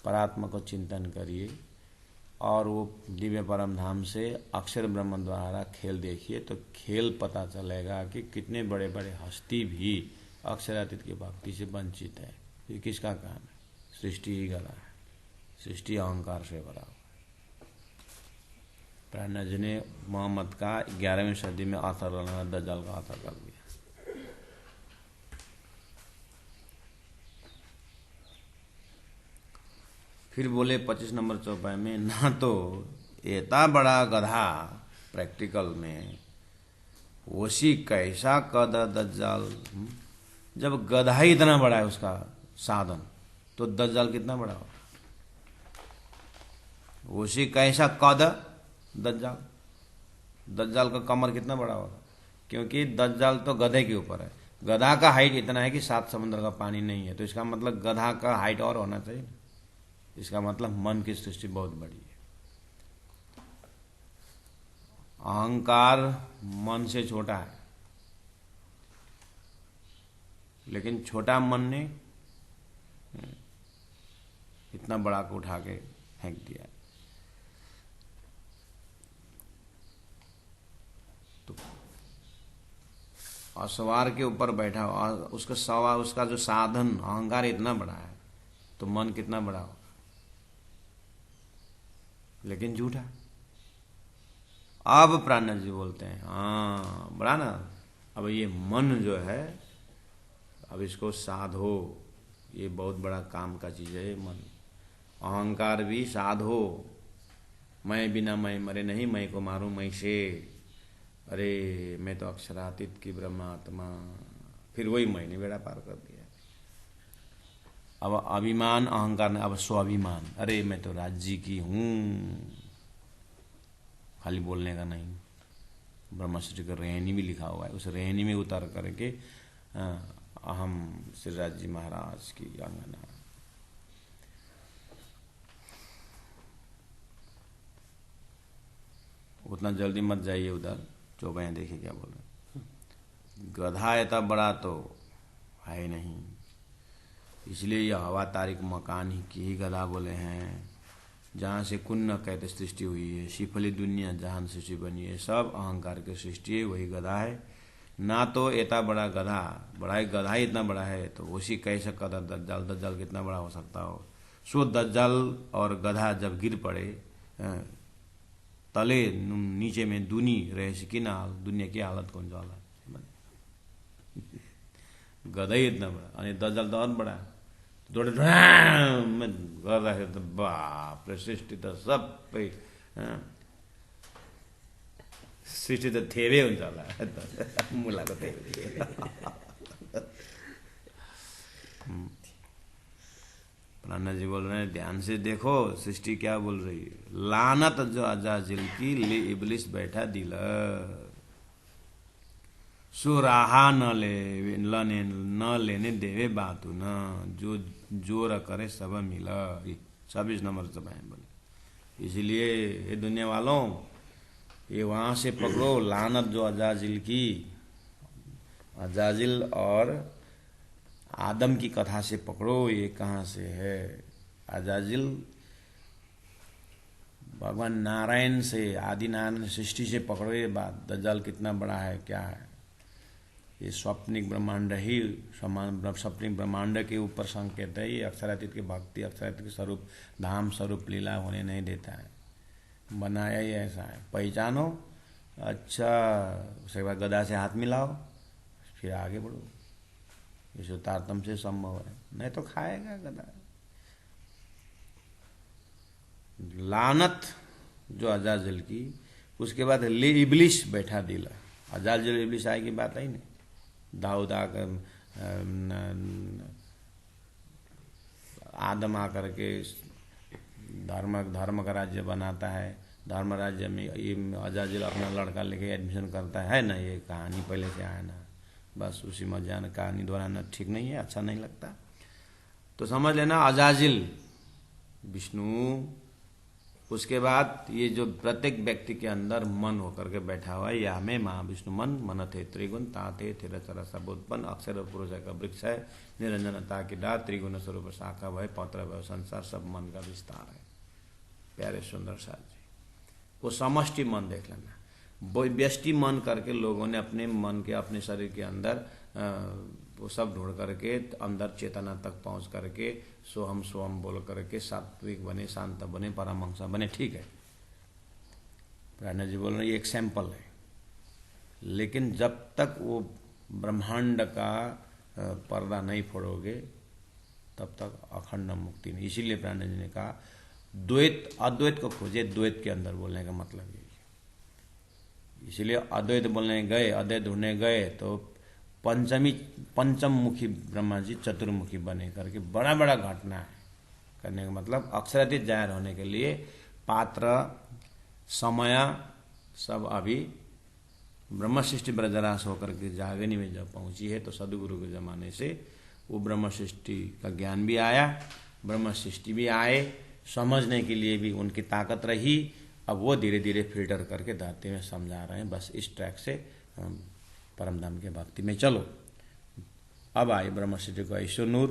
परात्मा को चिंतन करिए, और वो दिव्य परम धाम से अक्षर ब्रह्म द्वारा खेल देखिए, तो खेल पता चलेगा कि कितने बड़े बड़े हस्ती भी अक्षरातीत की भक्ति से वंचित है। ये किसका काम है? सृष्टि ही गधा है, सृष्टि अहंकार से भरा हुआ है। प्राणज ने मोहम्मद का 11वीं सदी में आथर दज्जाल का आथर कर दिया। फिर बोले 25 नंबर चौपाई में, ना तो इतना बड़ा गधा प्रैक्टिकल में, वसी कैसा कद दज्जाल। जब गधा ही इतना बड़ा है उसका साधन, तो दज्जाल कितना बड़ा होगा? वसी कैसा कद दज्जाल, दज्जाल का कमर कितना बड़ा होगा? क्योंकि दज्जाल तो गधे के ऊपर है। गधा का हाइट इतना है कि 7 समुद्र का पानी नहीं है, तो इसका मतलब गधा का हाइट और होना चाहिए। इसका मतलब मन की सृष्टि बहुत बड़ी है। अहंकार मन से छोटा है, लेकिन छोटा मन ने इतना बड़ा को उठा के फेंक दिया। तो असवार के ऊपर बैठा और उसका सवार, उसका जो साधन अहंकार इतना बड़ा है, तो मन कितना बड़ा होगा, लेकिन झूठा। अब प्राणनाथ जी बोलते हैं हाँ बड़ा ना, अब ये मन जो है, अब इसको साधो, ये बहुत बड़ा काम का चीज है मन। अहंकार भी साधो, मैं बिना मैं मरे नहीं, मैं को मारूं मैं से, अरे मैं तो अक्षरातीत की ब्रह्मात्मा, फिर वही मैंने बेड़ा पार कर दिया। अब अभिमान अहंकार ने, अब स्वाभिमान, अरे मैं तो राज्य की हूं, खाली बोलने का नहीं। ब्रह्मश्री का रेहनी भी लिखा हुआ है, उस रेहनी में उतर करके अहम श्रीराज जी महाराज की अंगना। उतना जल्दी मत जाइए उधर, चौपाया देखिए क्या बोल रहे। गधा इतना बड़ा तो है नहीं, इसलिए यह हवा तारीख मकान ही की ही गधा बोले हैं। जहाँ से कुन्न कहते सृष्टि हुई है, शिफली दुनिया जहान सृष्टि बनी है, सब अहंकार की सृष्टि है, वही गधा है। ना तो इतना बड़ा गधा, बड़ा ही गधा ही इतना बड़ा है, तो उसी कैसे कदा दज्जाल, दज्जाल कितना बड़ा हो सकता हो। सो दज्जाल और गधा जब गिर पड़े तले नीचे में दूनी रहे कि ना, दुनिया की हालत कौन सा हालत, गधा ही इतना बड़ा और दज्जाल तो और बड़ा, थोड़े में कर रहे तो बाप रे, सृष्टि तो सब पे सृष्टि तो थेवे हुन्छ होला मुलाको थेवे। प्राणनाथ जी बोल रहे हैं ध्यान से देखो सृष्टि क्या बोल रही है। लानत जो अजाजिल की ले इबलिस बैठा दिल, सो राहा न लेने देवे बातू न, जो जोर करे सब मिल। 26 नंबर सब है बोले। इसलिए ये दुनिया वालों, ये वहां से पकड़ो लानत जो अजाजिल की, अजाजिल और आदम की कथा से पकड़ो। ये कहाँ से है? अजाजिल भगवान नारायण से, आदि नारायण सृष्टि से पकड़ो ये बात। दज्जाल कितना बड़ा है, क्या है, ये स्वप्निक ब्रह्मांड ही, स्वप्निक ब्रह्मांड के ऊपर संकेत है। ये अक्षरातीत की भक्ति, अक्षरातीत के स्वरूप, धाम स्वरूप लीला होने नहीं देता है, बनाया ही ऐसा है। पहचानो, अच्छा, उसके बाद गदा से हाथ मिलाओ, फिर आगे बढ़ो। इसे तारतम से संभव है, नहीं तो खाएगा गदा। लानत जो अजाजिल की, उसके बाद ले इबलिश बैठा दिला। अजाजिल इबलिश आए की बात ही नहीं। दाऊद आकर, आदम आकर के धर्म का राज्य बनाता है। धर्म राज्य में ये अजाजिल अपना लड़का लेके एडमिशन करता है ना, ये कहानी पहले से आया ना, बस उसी में जाना। कहानी दोहराना ठीक नहीं है, अच्छा नहीं लगता। तो समझ लेना अजाजिल विष्णु, उसके बाद ये जो प्रत्येक व्यक्ति के अंदर मन होकर के बैठा हुआ है, या में महाविष्णु मन थे त्रिगुण ताते थे चरा सब उत्पन्न, अक्षर पुरुष का वृक्ष है, निरंजनता की डाल, त्रिगुण स्वरूप शाखा भय, पौत्र भय संसार, सब मन का विस्तार है। प्यारे सुंदर साथ जी, वो समष्टि मन देख लेना। व्यष्टि मन करके लोगों ने अपने मन के, अपने शरीर के अंदर वो सब ढूंढ करके अंदर चेतना तक पहुंच करके सोहम सोहम बोल करके सात्विक बने, शांत बने, परमहंस बने। ठीक है, प्राणनाथ जी बोल रहे ये एक सैंपल है, लेकिन जब तक वो ब्रह्मांड का पर्दा नहीं फोड़ोगे तब तक अखंड मुक्ति नहीं। इसीलिए प्राणनाथ जी ने कहा द्वैत, अद्वैत को खोजे, द्वैत के अंदर बोलने का मतलब ये। इसीलिए अद्वैत बोलने गए, अद्वैत ढूंढने गए तो पंचम मुखी ब्रह्मा जी चतुर्मुखी बने करके बड़ा बड़ा घटना है करने का मतलब। अक्षरातीत जाहिर होने के लिए पात्र, समय सब अभी ब्रह्म सृष्टि ब्रजरास होकर के जागनी में जब पहुंची है, तो सदगुरु के जमाने से वो ब्रह्म सृष्टि का ज्ञान भी आया, ब्रह्म सृष्टि भी आए, समझने के लिए भी उनकी ताकत रही। अब वो धीरे धीरे फिल्टर करके धरती में समझा रहे हैं। बस इस ट्रैक से परमधाम के भक्ति में चलो। अब आए ब्रह्मश्री को ऐसो नूर।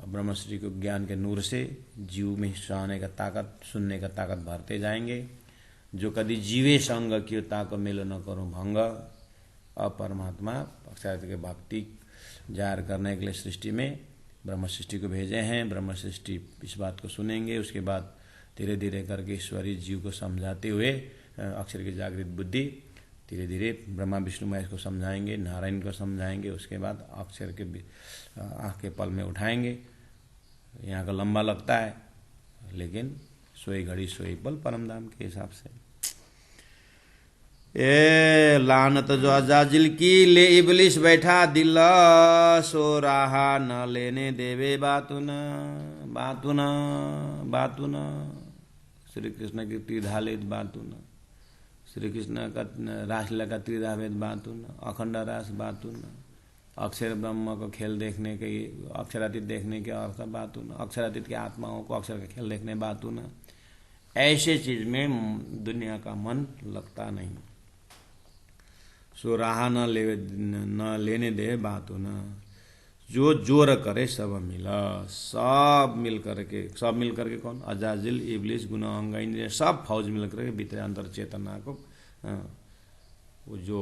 ब्रह्मश्री को ज्ञान के नूर से जीव में सहने का ताकत, सुनने का ताकत भरते जाएंगे। जो कभी जीवे संग की ताको मेलो न करूं भंग। अब परमात्मा अक्षरार्थ के भक्ति जाहिर करने के लिए सृष्टि में ब्रह्म सृष्टि को भेजे हैं। ब्रह्म सृष्टि इस बात को सुनेंगे, उसके बाद धीरे धीरे करके ईश्वरीय जीव को समझाते हुए अक्षर की जागृत बुद्धि धीरे धीरे ब्रह्मा विष्णु महेश को समझाएंगे, नारायण को समझाएंगे, उसके बाद अक्षर के आँख के पल में उठाएंगे। यहाँ का लंबा लगता है, लेकिन सोई घड़ी सोई पल परमधाम के हिसाब से। ए लानत जो अजाजिल की ले इबलिस बैठा दिल, सो रहा न लेने देवे बातुन बातुन बातुन। श्री कृष्ण की त्रिधालित बातुन, श्री कृष्ण का रासलीला का त्रिधावेद बातुन, अखंड रास बातुन, अक्षर ब्रह्म को खेल देखने के, अक्षरातीत देखने के अर्थ बातुन, अक्षरातीत के आत्माओं को अक्षर का खेल देखने बातुन। ऐसे चीज में दुनिया का मन लगता नहीं। सो राह न लेने दे बातों न, जो जोर करे सब मिला। सब मिल करके कौन? अजाजिल, इबलिस, गुना, अंग, इंद्रिय, सब फौज मिल करके भीतर अंदर चेतना को, वो जो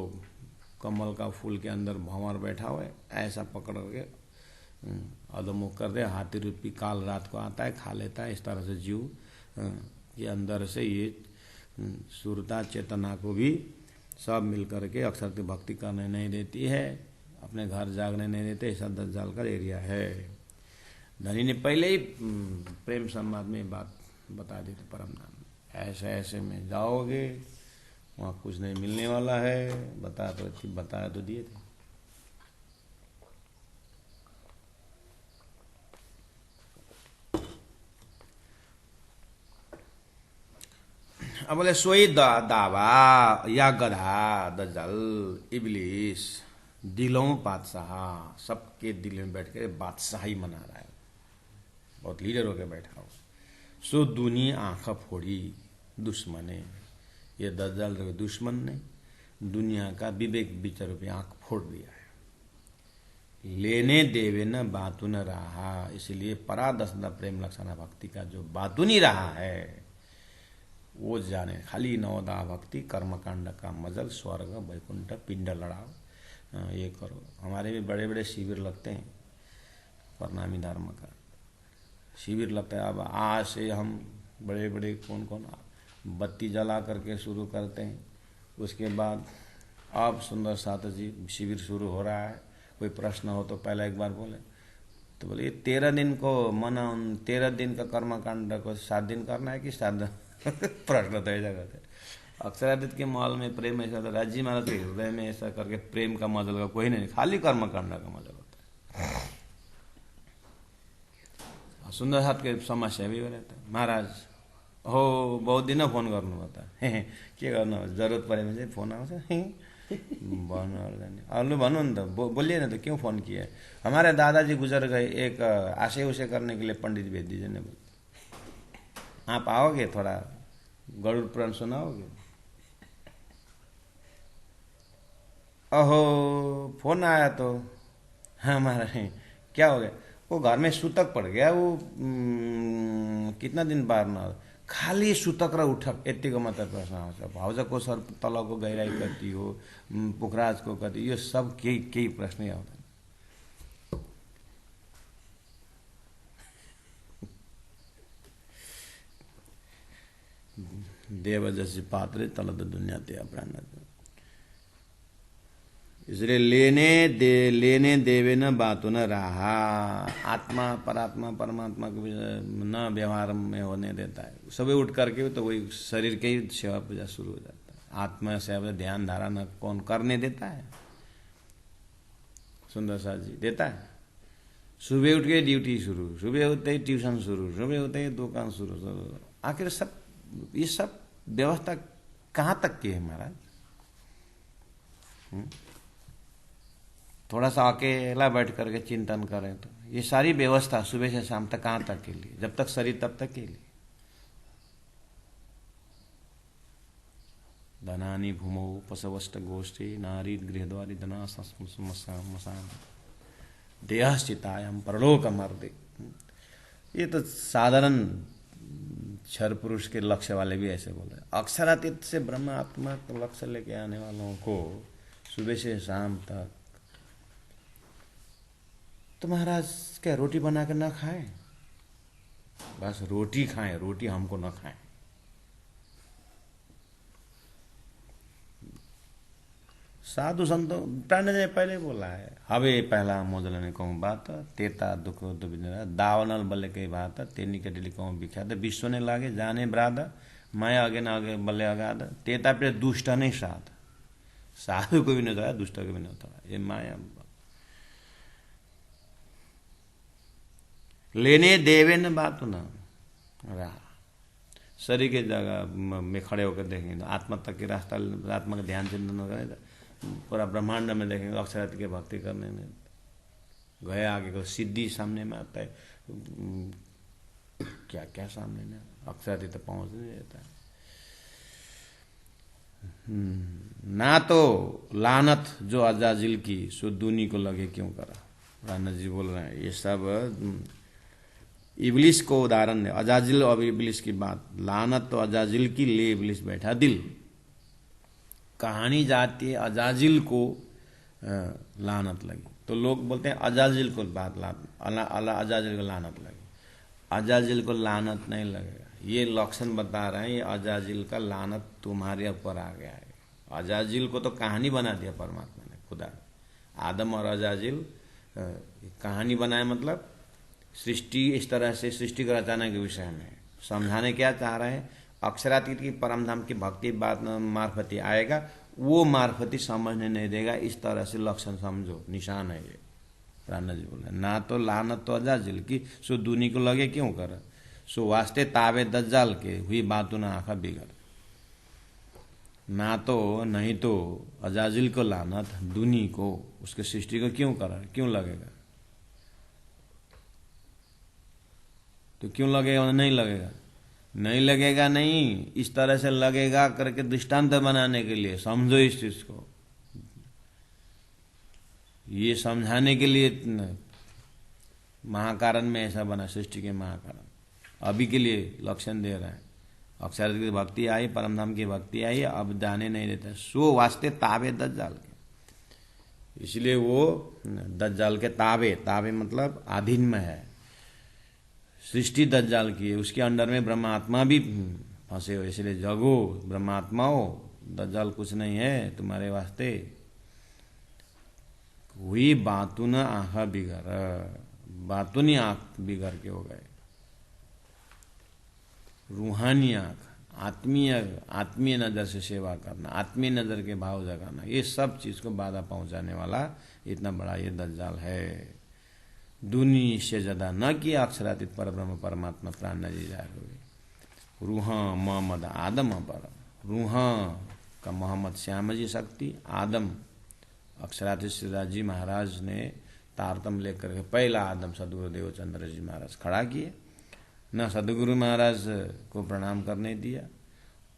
कमल का फूल के अंदर भंवर बैठा हुआ है ऐसा पकड़ के अधोमुख कर दे। हाथी रूपी काल रात को आता है, खा लेता है। इस तरह से जीव ये अंदर से ये सुरता चेतना को भी सब मिल करके अक्षर की भक्ति करने नहीं देती है, अपने घर जागने नहीं देते। ऐसा दज्जाल का एरिया है। धनी ने पहले ही प्रेम संवाद में बात बता दी थी, परम नाम ऐसे ऐसे में जाओगे वहाँ कुछ नहीं मिलने वाला है। बताया तो दिए थे। अब बोले सोई दावा या गधा दज्जाल इबलीस दिलों बादशाह, सबके दिल में बैठ कर बादशाही मना रहा है, बहुत लीडर होकर बैठा हो। सो दुनी आंख फोड़ी दुश्मने, ये दज्जाल के दुश्मन ने दुनिया का विवेक विचार पे आंख फोड़ दिया है। लेने देवे न बातु न रहा, इसलिए परादसना प्रेम लक्षणा भक्ति का जो बातु नहीं रहा है वो जाने। खाली नवदा भक्ति कर्मकांड का मजल, स्वर्ग वैकुंठ पिंड लड़ाओ, ये करो। हमारे भी बड़े बड़े शिविर लगते हैं, प्रणामी धर्म का शिविर लगता है। अब आज से हम बड़े बड़े कौन बत्ती जला करके शुरू करते हैं। उसके बाद अब सुंदर साथ जी शिविर शुरू हो रहा है। कोई प्रश्न हो तो पहले एक बार बोले, तो बोले 13 दिन को मना, 13 दिन का कर्मकांड को 7 दिन करना है कि 7 दिन? प्रश्न तो ऐसा करते। अक्षरादित के माल में प्रेम ऐसा था, राज्य महाराज के हृदय में ऐसा करके प्रेम का मजल का कोई नहीं, खाली कर्मकांड का मजल होता है। सुंदर साथ के समस्या भी रहता है। महाराज हो बहुत दिन फोन गर्नु होता है, के गर्नु जरुरत परेमा चाहिँ फोन आउँछ भन्नु भन्नु नि त, बोलिए न तो क्यों फोन किया? हमारे दादाजी गुजर गए, एक आशे उसे करने के लिए पंडित भेज दीजिए न। आप आओगे, थोड़ा गरुड़ पुराण सुनाओगे? अहो फोन आया तो हमारा क्या हो गया? वो घर में सूतक पड़ गया, वो कितना दिन बाहर न, खाली सूतक र उठक यतिको मात्र प्रश्न आउँछ। भाउजको सर तलको गहिराई कति हो, पुखराजको कति, यो सब केही प्रश्नै आउँदैन। देव जैसी पात्रे तलद दुनिया ते अपराध। इसलिए लेने देवे न बातों न रहा। आत्मा परात्मा परमात्मा को न व्यवहार में होने देता है। सुबह उठ करके तो वही शरीर के ही सेवा पूजा शुरू हो जाता है। आत्मा सेवा ध्यान धारा न कौन करने देता है? सुंदर साथ जी देता है। सुबह उठ के ड्यूटी शुरू, सुबह होते ही ट्यूशन शुरू, सुबह होते ही दुकान शुरू। आखिर सब ये सब व्यवस्था कहाँ तक की है महाराज? थोड़ा सा अकेला बैठ करके चिंतन करें तो ये सारी व्यवस्था सुबह से शाम तक कहाँ तक के लिए? जब तक शरीर तब तक के लिए। धनानि भूमौ पशवष्ट गोष्ठी नारी गृहद्वारी धना मसान। देहश्चितायाम परलोकमर्दे। ये तो साधारण क्षर पुरुष के लक्ष्य वाले भी ऐसे बोल रहे हैं। अक्षरातीत से ब्रह्म आत्मा को लक्ष्य लेके आने वालों को सुबह से शाम तक तो महाराज क्या रोटी बना कर ना खाएं? बस रोटी खाएं, रोटी हमको ना खाएं। साधु संतों प्राण ने पहले बोला है, हवे पहला मोजलने कहूँ बात तेता दुख दावनल बल्ले कई बात तेनी के डिली कहूँ विख्यात विश्व ने लागे जाने ब्राद माया आगे न आगे बल्ले अगाध तेता पे दुष्ट नहीं साध। साधु को भी नहीं होता, दुष्ट को भी नहीं होता। ये माया लेने देवे न बात न रहा। शरीर के जगह में खड़े होकर देखेंगे आत्मा तक की रास्ता, आत्मा का ध्यान चिंतन करें, पूरा ब्रह्मांड में देखेंगे अक्षराती की भक्ति करने में गए आगे को सिद्धि सामने में आता है। क्या क्या सामने में अक्षराती तो पहुंच नहीं देता है। ना तो लानत जो अजाजिल की सो दूनी को लगे क्यों करा। राणा जी बोल रहे हैं ये सब इबलिस को उदाहरण है। अजाजिल और इबलिस की बात, लानत तो अजाजिल की, ले इबलिस बैठा दिल। कहानी जाती है अजाजिल को लानत लगी तो लोग बोलते हैं अजाजिल को बात अजाजिल को लानत लगी। अजाजिल को लानत नहीं लगेगा, ये लक्षण बता रहे हैं ये अजाजिल का लानत तुम्हारे ऊपर आ गया है। अजाजिल को तो कहानी बना दिया परमात्मा ने, खुदा आदम और अजाजिल कहानी बनाए, मतलब सृष्टि इस तरह से सृष्टि को रचाने के विषय में समझाने क्या चाह रहे हैं। अक्षरातीत की परम धाम की भक्ति बात मार्फती आएगा, वो मार्फती समझने नहीं देगा। इस तरह से लक्षण समझो, निशान है ये। राणा जी बोले ना तो लानत तो अजाजिल की सो दूनी को लगे क्यों कर सो वास्ते तावे दज्जाल के हुई बातों ना आखा बिगड़। ना तो नहीं तो अजाजिल को लानत दूनी को उसके सृष्टि को क्यों करा, क्यों लगेगा? तो क्यों लगेगा? नहीं लगेगा, नहीं लगेगा, नहीं इस तरह से लगेगा करके दृष्टांत बनाने के लिए समझो इस चीज को। ये समझाने के लिए महाकारण में ऐसा बना, सृष्टि के महाकारण। अभी के लिए लक्षण दे रहा है। अक्षर की भक्ति आई, परमधाम की भक्ति आई, अब जाने नहीं देता। सो वास्ते ताबे दज्जाल के, इसलिए वो दज्जाल के ताबे, ताबे मतलब अधीन में है। सृष्टि दज्जाल की है, उसके अंडर में ब्रह्मात्मा भी फंसे हो, इसलिए जगो ब्रह्मात्मा हो, दज्जाल कुछ नहीं है तुम्हारे वास्ते। हुई बातून आंखा बिगड़, बातूनी आंख बिगड़ के हो गए। रूहानी आंख, आत्मीय नजर से सेवा करना, आत्मीय नजर के भाव जगाना, ये सब चीज को बाधा पहुंचाने वाला इतना बड़ा ये दज्जाल है। दुनी से ज्यादा न किया अक्षरातीत पर ब्रह्म परमात्मा प्राण न जी जाए हुए। रूहा मोहम्मद आदम पर, रूहा का मोहम्मद श्याम जी शक्ति, आदम अक्षरातीत श्रीदास जी महाराज ने तारतम लेकर के पहला आदम सदगुरु देवचंद्र जी महाराज खड़ा किए। न सदगुरु महाराज को प्रणाम करने दिया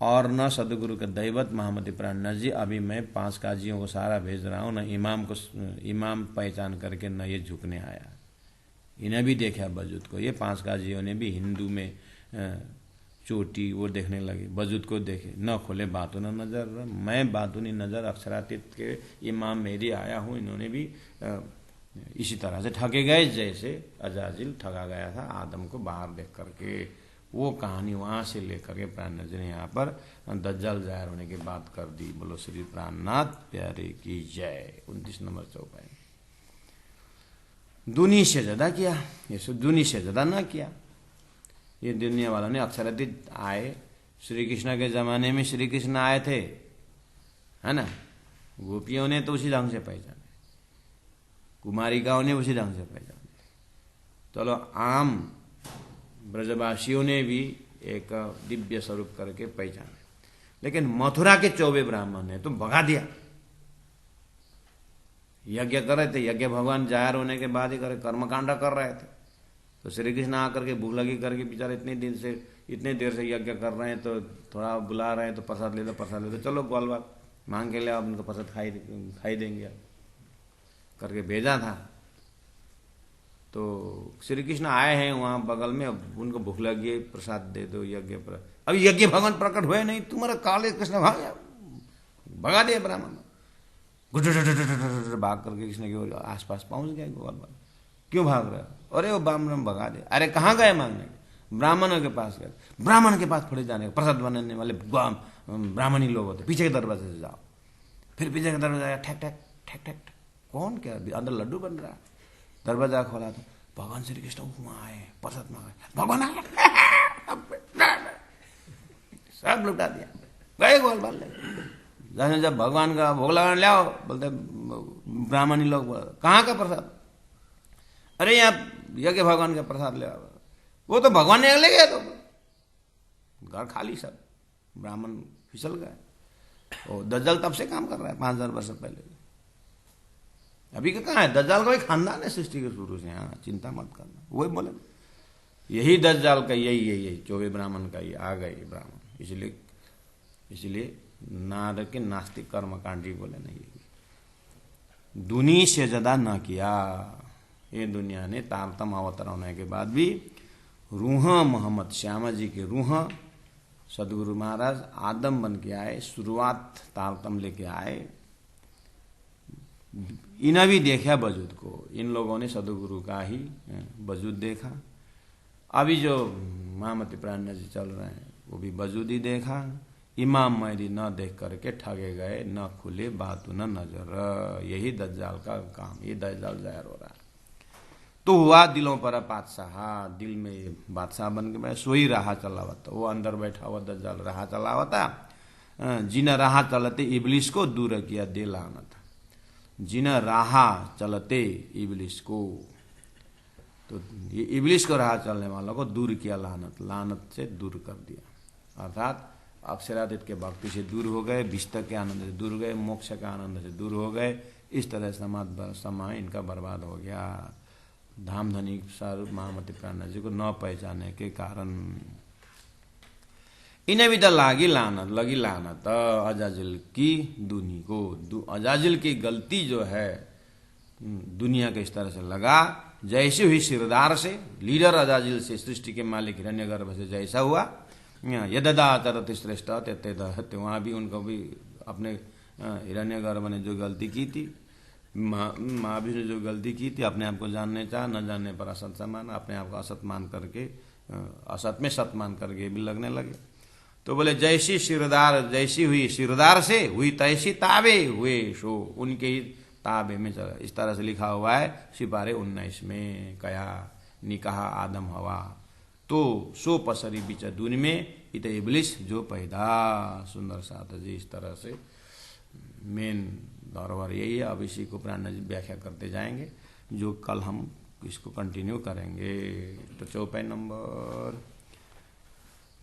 और न सदगुरु के दैवत महामती प्राण जी, अभी मैं 5 काजियों को सारा भेज रहा हूँ, न इमाम को इमाम पहचान करके न ये झुकने आया। इन्हें भी देखा बजूद को, ये 5 काजियों ने भी हिंदू में चोटी वो देखने लगे, बजूद को देखे, न खोले बातों न नजर। मैं बातों नहीं नजर अक्षरातीत के इमाम मेरी आया हूँ, इन्होंने भी इसी तरह से ठगे गए जैसे अजाजिल ठगा गया था आदम को बाहर देख करके। वो कहानी वहां से लेकर के प्राणनाथ जी ने यहाँ पर दज्जाल जाहिर होने की बात कर दी। बोलो श्री प्राणनाथ प्यारे की जय। 29 नंबर चौपाई। दुनी से ज्यादा किया, ये सब दुनी से ज्यादा ना किया। ये दुनिया वालों ने अक्षरातीत आए, श्री कृष्ण के जमाने में श्री कृष्ण आए थे, है ना, गोपियों ने तो उसी ढंग से पहचाने, कुमारिकाओं ने उसी ढंग से पहचाने। चलो आम ब्रजवासियों ने भी एक दिव्य स्वरूप करके पहचाने, लेकिन मथुरा के 24 ब्राह्मण ने तो भगा दिया। यज्ञ कर रहे थे, यज्ञ भगवान जाहिर होने के बाद ही करे, कर्मकांड कर रहे थे, तो श्री कृष्ण आकर के भूख लगी करके बेचारे इतने देर से यज्ञ कर रहे हैं, तो थोड़ा बुला रहे हैं, तो प्रसाद ले लो, प्रसाद ले लो, चलो ग्वाल बात मांग के ले, अब उनको प्रसाद खाई देंगे करके भेजा था। तो श्री कृष्ण आए हैं वहाँ बगल में, उनको भूख लगी है, प्रसाद दे दो यज्ञ पर। अभी यज्ञ भगवान प्रकट हुए नहीं, तुम्हारा काले कृष्ण भगा दिया ब्राह्मण, भाग करके कृष्ण की ओर आसपास पहुंच गए गोपाल। क्यों भाग रहे हो? अरे वो ब्राह्मण भगा दे। अरे कहाँ गए मांगने? ब्राह्मणों के पास गए। ब्राह्मण के पास थोड़े जाने, प्रसाद बनाने वाले ब्राह्मणी लोग होते, पीछे के दरवाजे से जाओ। फिर पीछे के दरवाजा ठक ठक ठक ठक, कौन क्या अंदर लड्डू बन रहा है। दरवाजा खोला तो भगवान श्री कृष्ण वहां आए, प्रसाद मांगे, भगवान आए, सब लुटा दिया, गए गोल बाल। जब भगवान का भोग लगाने लाओ, बोलते ब्राह्मणी लोग, कहाँ का प्रसाद? अरे यहाँ यज्ञ भगवान का प्रसाद ले आओ। वो तो भगवान ने ले गया, तो घर खाली, सब ब्राह्मण फिसल गए। और दज्जाल तब से काम कर रहा है 5000 वर्ष पहले। अभी का कहाँ है? दज्जाल का भी खानदान है सृष्टि के शुरू से। हाँ, चिंता मत करना। वही बोले यही दज्जाल का, यही 24 ब्राह्मण का ही आ गए ब्राह्मण। इसलिए नारद के नास्तिक कर्मकांडी बोले नहीं, दुनी से ज्यादा न किया। ये दुनिया ने तारतम अवतार होने के बाद भी रूह मोहम्मद श्यामा जी के रूह सदगुरु महाराज आदम बन के आए, शुरुआत तारतम लेके आए। इन्हें भी देखा वजूद को, इन लोगों ने सदगुरु का ही वजूद देखा। अभी जो महामती प्राण जी चल रहे हैं वो भी वजूद ही देखा। इमाम महदी न देख करके ठगे गए, न खुले बातू न नजर। यही दज्जाल का काम, ये दज्जाल ज़ाहिर हो रहा है। तो हुआ दिलों पर बादशाह, दिल में बादशाह बन के मैं सोई राह चलावता। वो अंदर बैठा हुआ दज्जाल राह चलावता। जिन राह चलते इबलिस को दूर किया दे लानत। जिन राह चलते इबलिस को, तो ये इबलिस को राह चलने वालों को दूर किया लानत, लानत से दूर कर दिया। अर्थात अक्षरादित के भक्ति से दूर हो गए, विष्ट के आनंद से दूर गए, मोक्ष के आनंद से दूर हो गए। इस तरह समय इनका बर्बाद हो गया। धाम धनी स्वरूप महामती प्राण जी को न पहचाने के कारण इन्हें भी तो लगी लानत अजाजिल की दुनी को। अजाजिल की गलती जो है दुनिया के इस तरह से लगा, जैसे हुई सिरदार से, लीडर अजाजिल से, सृष्टि के मालिक हिरण्यगर्भ से जैसा हुआ, यददा तरत श्रेष्ठ ते, वहाँ भी उनको भी अपने हिरण्यगर्भ ने जो गलती की थी, माँ भी ने जो गलती की थी, अपने आप को जानने चाह, न जानने पर असत से माना, अपने आप को असत मान करके असत में सत मान करके भी लगने लगे। तो बोले जैसी सिरदार, जैसी हुई सिरदार से हुई तैसी ताबे हुए सो, उनके ही ताबे में चला। इस तरह से लिखा हुआ है सिपारे 19 में, कया निकाह आदम हवा तो सो पसरी बीच दून में इत इबलिस जो पैदा। सुंदर साथ जी, इस तरह से मेन दौरवर यही है। अब इसी को प्राण जी व्याख्या करते जाएंगे, जो कल हम इसको कंटिन्यू करेंगे। तो 54 नंबर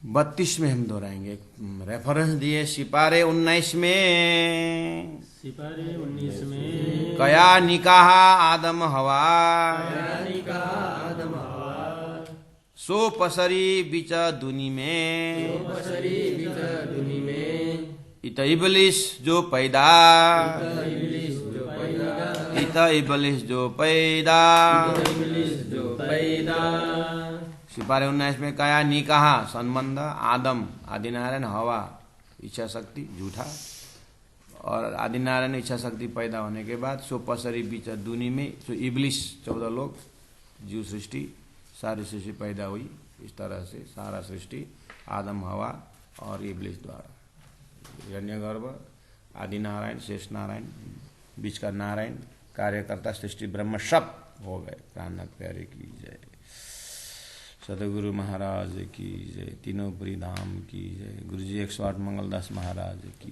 32 में हम दोहराएंगे। रेफरेंस दिए सिपारे 19 में, सिपारे 19 में कया निकाह आदम हवा, सो पसरी बीच दुनी में, इत इबलिस जो पैदा, इत इबलिस जो पैदा। सिपारे 19 में कया निकाह संबंध, आदम आदिनारायण, हवा इच्छा शक्ति झूठा, और आदिनारायण इच्छा शक्ति पैदा होने के बाद सो पसरी बीच दुनी में, सो इबलिस 14 लोग, जीव सृष्टि सारी सृष्टि पैदा हुई। इस तरह से सारा सृष्टि आदम हवा और इबलिस द्वारा, हिरण्यगर्भ, आदिनारायण, शेष नारायण, बीच का नारायण, कार्यकर्ता सृष्टि ब्रह्म सब हो गए। प्राणनाथ प्यारे की जय, सदगुरु महाराज की जय, तीनों पुरी धाम की जय, गुरुजी 108 मंगलदास महाराज की।